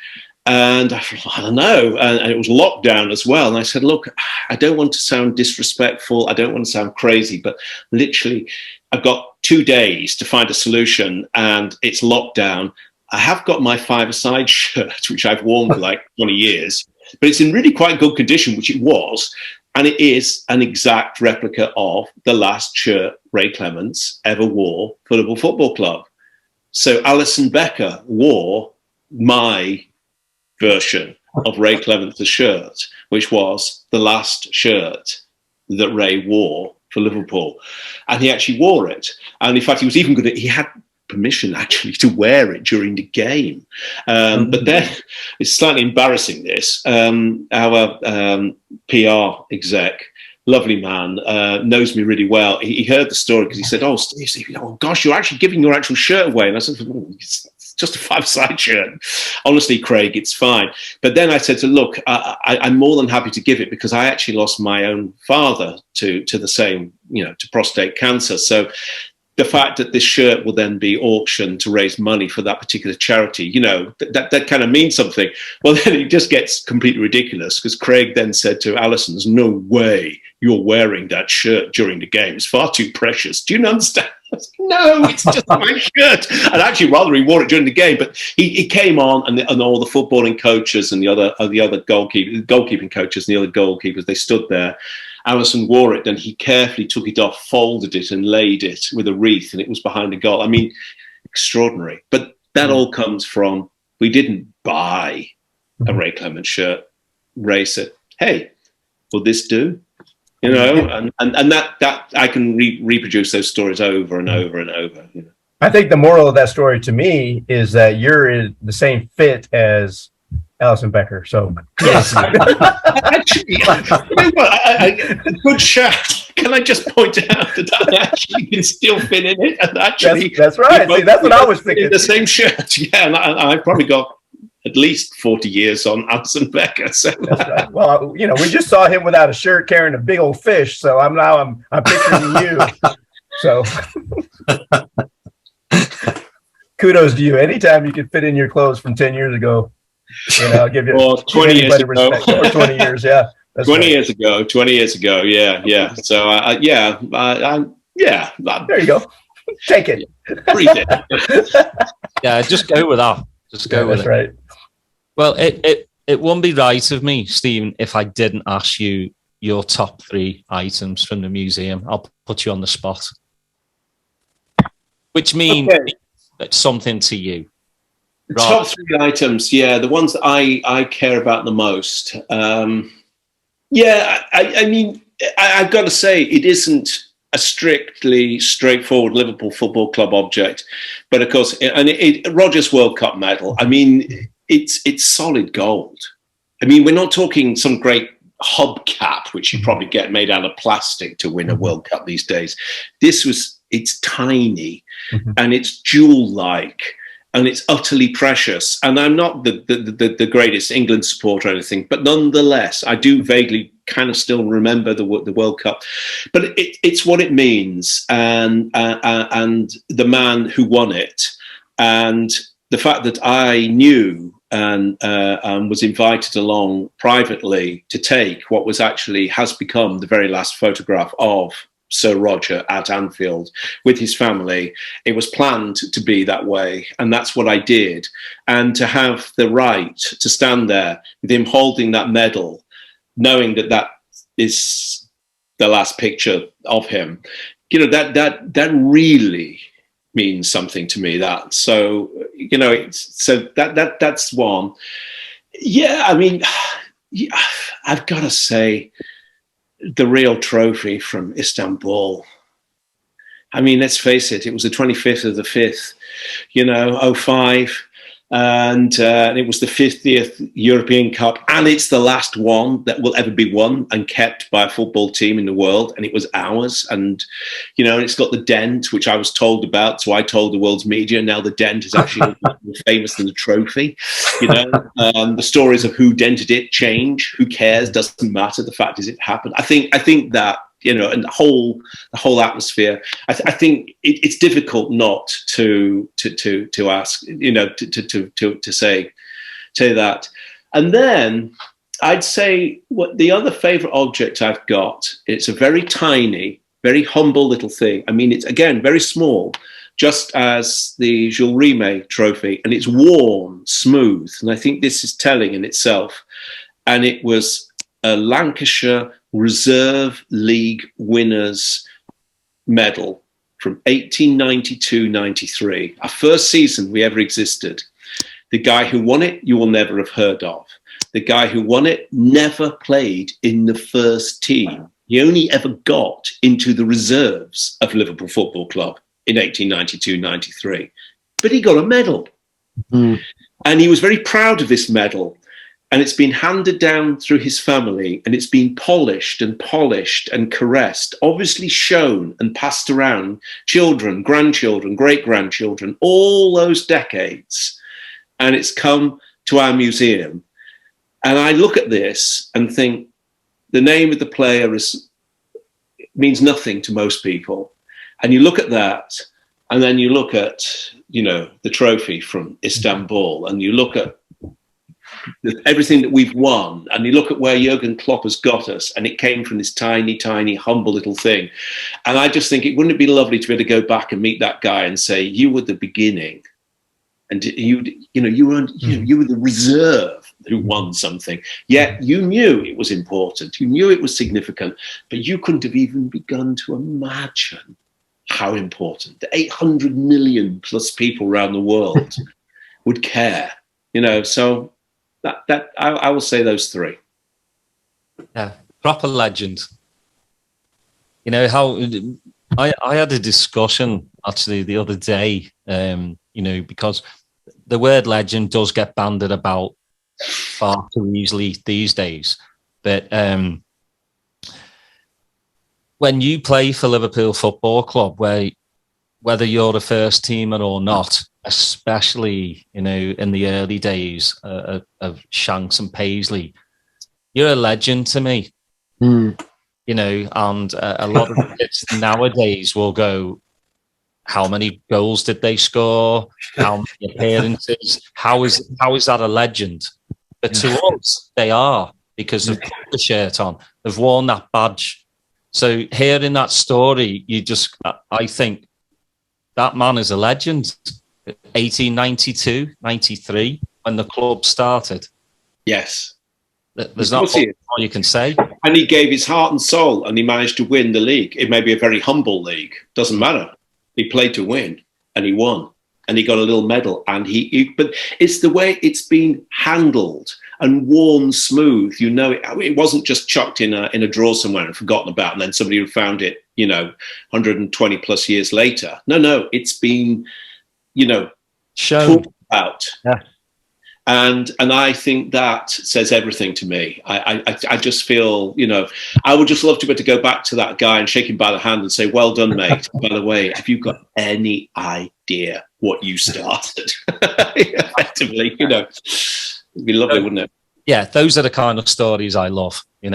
And I thought, I don't know. And it was lockdown as well. And I said, look, I don't want to sound disrespectful. I don't want to sound crazy, but literally I've got 2 days to find a solution and it's lockdown. I have got my five-a-side shirt, which I've worn for like 20 years, but it's in really quite good condition, which it was. And it is an exact replica of the last shirt Ray Clements ever wore for Liverpool Football Club. So Alison Becker wore my version of Ray Clements' shirt, which was the last shirt that Ray wore for Liverpool. And he actually wore it. And in fact, he was even good at, he had permission actually to wear it during the game. But then it's slightly embarrassing this. Our PR exec, lovely man, knows me really well. He heard the story because he said, oh, Steve, oh gosh, you're actually giving your actual shirt away. And I said, oh, it's just a five-side shirt. Honestly, Craig, it's fine. But then I said to look, I'm more than happy to give it because I actually lost my own father to the same, you know, to prostate cancer. So the fact that this shirt will then be auctioned to raise money for that particular charity, you know, that kind of means something. Well, then it just gets completely ridiculous because Craig then said to Alison, there's no way you're wearing that shirt during the game. It's far too precious. Do you understand? I said, no, it's just my shirt. And actually, rather, he wore it during the game. But he came on, and all the footballing coaches and the other goalkeeping coaches and the other goalkeepers, they stood there. Alison wore it, and he carefully took it off, folded it, and laid it with a wreath, and it was behind the goal. I mean, extraordinary. But that all comes from, we didn't buy a Ray Clements shirt. Ray said, hey, will this do? You know, and that I can reproduce those stories over and over and over. You know? I think the moral of that story to me is that you're in the same fit as Alison Becker. So yes, actually, good shout. Can I just point out that I actually can still fit in it? And actually, that's right. See, that's what I was thinking. The same shirt, yeah. And I've probably got at least 40 years on Alison Becker. So. That's right. Well, you know, we just saw him without a shirt carrying a big old fish. So I'm picturing you. So kudos to you. Anytime you can fit in your clothes from 10 years ago, you know, I'll give you 20 years ago. Respect. Or 20 years, yeah. 20 years ago, yeah. So, yeah. There you go. Take it. Read it. Yeah, just go with that. Just go with it. That's right. Well, it wouldn't be right of me, Stephen, if I didn't ask you your top 3 items from the museum. I'll put you on the spot. Which means something to you. Top three items, yeah, the ones that I care about the most. Yeah, I mean, I've got to say, it isn't a strictly straightforward Liverpool Football Club object, but of course, Rogers World Cup medal. I mean, it's solid gold. I mean, we're not talking some great hubcap, which you probably get made out of plastic to win a World Cup these days. It's tiny, and it's jewel-like, and it's utterly precious. And I'm not the greatest England supporter or anything, but nonetheless, I do vaguely kind of still remember the World Cup. But it's what it means, and the man who won it, and the fact that I knew and was invited along privately to take what has become the very last photograph of Sir Roger at Anfield with his family. It was planned to be that way, and that's what I did. And to have the right to stand there with him holding that medal, knowing that is the last picture of him, you know, that really means something to me. That so, you know, that's one. Yeah, I mean, yeah, I've got to say, the real trophy from Istanbul. I mean, let's face it, it was the 25th of the 5th, you know, 05. And it was the 50th European Cup. And it's the last one that will ever be won and kept by a football team in the world. And it was ours. And, you know, it's got the dent, which I was told about. So I told the world's media. Now the dent is actually more famous than the trophy. You know, the stories of who dented it change. Who cares? Doesn't matter. The fact is it happened. I think that, you know, and the whole atmosphere. I think it's difficult not to ask, you know, to say that. And then I'd say what the other favourite object I've got. It's a very tiny, very humble little thing. I mean, it's again very small, just as the Jules Rimet trophy, and it's worn smooth. And I think this is telling in itself. And it was a Lancashire Reserve League winners medal from 1892-93, our first season we ever existed. The guy who won it, you will never have heard of. The guy who won it never played in the first team. He only ever got into the reserves of Liverpool Football Club in 1892-93. But he got a medal. And he was very proud of this medal. And it's been handed down through his family, and it's been polished and caressed, obviously shown and passed around children, grandchildren, great-grandchildren, all those decades. And it's come to our museum. And I look at this and think the name of the player means nothing to most people. And you look at that, and then you look at, you know, the trophy from Istanbul, and you look at everything that we've won, and you look at where Jurgen Klopp has got us, and it came from this tiny, humble little thing. And I just think wouldn't it be lovely to be able to go back and meet that guy and say, you were the beginning, and you were the reserve who won something. Yet you knew it was important, you knew it was significant, but you couldn't have even begun to imagine how important the 800 million plus people around the world would care. You know, so. That I will say those three. Yeah, proper legend. You know how I had a discussion actually the other day. You know, because the word legend does get bandied about far too easily these days. But when you play for Liverpool Football Club, whether you're a first teamer or not, especially, you know, in the early days of Shanks and Paisley, you're a legend to me. You know, and a lot of kids nowadays will go, how many goals did they score? How many appearances? How is that a legend? But to us, they are, because they've put the shirt on, they've worn that badge. So hearing that story, I think that man is a legend. 1892, 93, when the club started. Yes. There's not much more you can say. And he gave his heart and soul, and he managed to win the league. It may be a very humble league. Doesn't matter. He played to win, and he won. and he got a little medal. And but it's the way it's been handled and worn smooth. You know, it wasn't just chucked in a drawer somewhere and forgotten about, and then somebody who found it, 120 plus years later. No, it's been, shown talked about. Yeah. And I think that says everything to me. I just feel, I would just love to be able to go back to that guy and shake him by the hand and say, well done, mate. By the way, have you got any idea what you started? Effectively, it'd be lovely, wouldn't it? Yeah, those are the kind of stories I love, We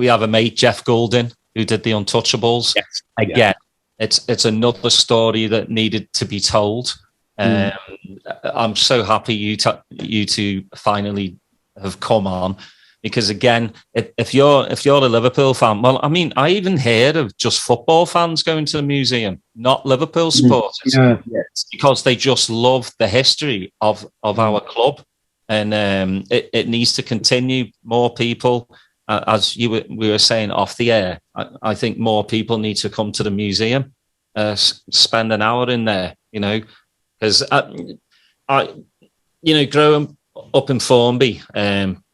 have a mate, Jeff Goulding, who did The Untouchables. Yes. Again, it's another story that needed to be told. I'm so happy you two finally have come on, because again, if you're a Liverpool fan, well, I mean, I even heard of just football fans going to the museum, not Liverpool supporters, because they just love the history of our club, and it needs to continue. More people, as we were saying off the air, I think more people need to come to the museum, spend an hour in there, because growing up in Formby,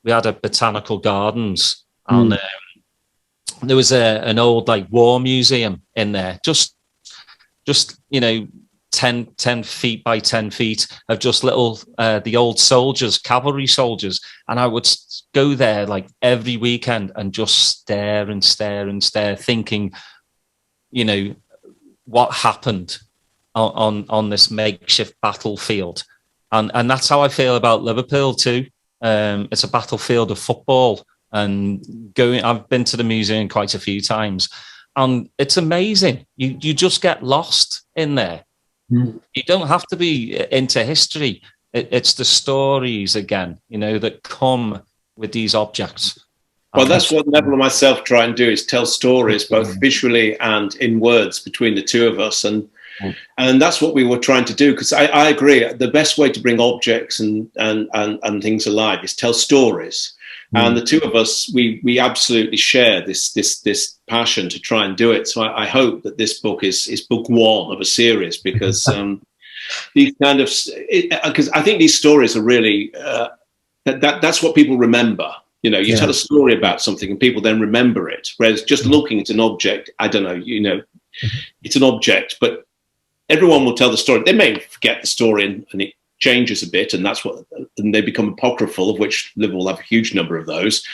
we had a botanical gardens, and there was an old war museum in there, just 10 feet by 10 feet of just little the old soldiers, cavalry soldiers, and I would go there every weekend and just stare and stare and stare, thinking, what happened on this makeshift battlefield, and that's how I feel about Liverpool too. It's a battlefield of football, and I've been to the museum quite a few times, and it's amazing. You just get lost in there. You don't have to be into history. It's the stories again, that come with these objects. Well, that's what Neville and myself try and do, is tell stories both visually and in words between the two of us, and that's what we were trying to do, because I agree, the best way to bring objects and things alive is tell stories. And the two of us, we absolutely share this passion to try and do it. So I hope that this book is book one of a series, because these because I think these stories are really that's what people remember. You tell a story about something and people then remember it, whereas just looking at an object, I don't know, it's an object, but everyone will tell the story. They may forget the story and it changes a bit, and and they become apocryphal, of which Liverpool have a huge number of those.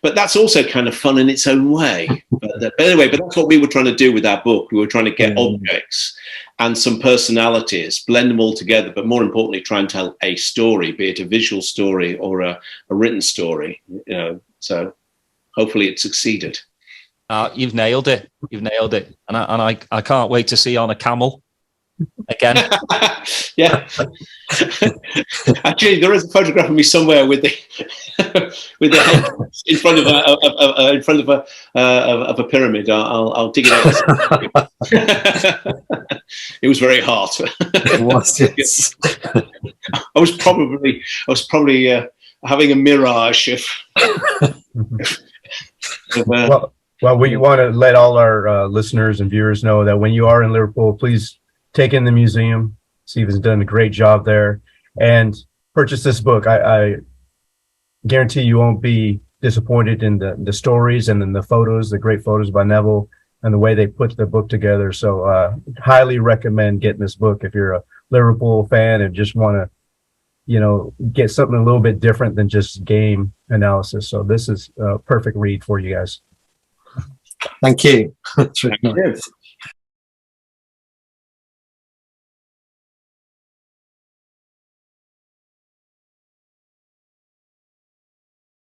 But that's also kind of fun in its own way. But anyway, that's what we were trying to do with our book. We were trying to get objects and some personalities, blend them all together, but more importantly, try and tell a story, be it a visual story or a written story. So hopefully it succeeded. You've nailed it. And I can't wait to see you on a camel again. Yeah. Actually, there is a photograph of me somewhere with the head in front of a pyramid. I'll dig it out. It was very hot. It was, yes. I was probably having a mirage Well, we want to let all our listeners and viewers know that when you are in Liverpool, please take in the museum. Steve has done a great job there, and purchase this book. I guarantee you won't be disappointed in the stories and in the photos, the great photos by Neville, and the way they put the book together. So highly recommend getting this book if you're a Liverpool fan and just want to, get something a little bit different than just game analysis. So this is a perfect read for you guys. Thank you. That's really nice.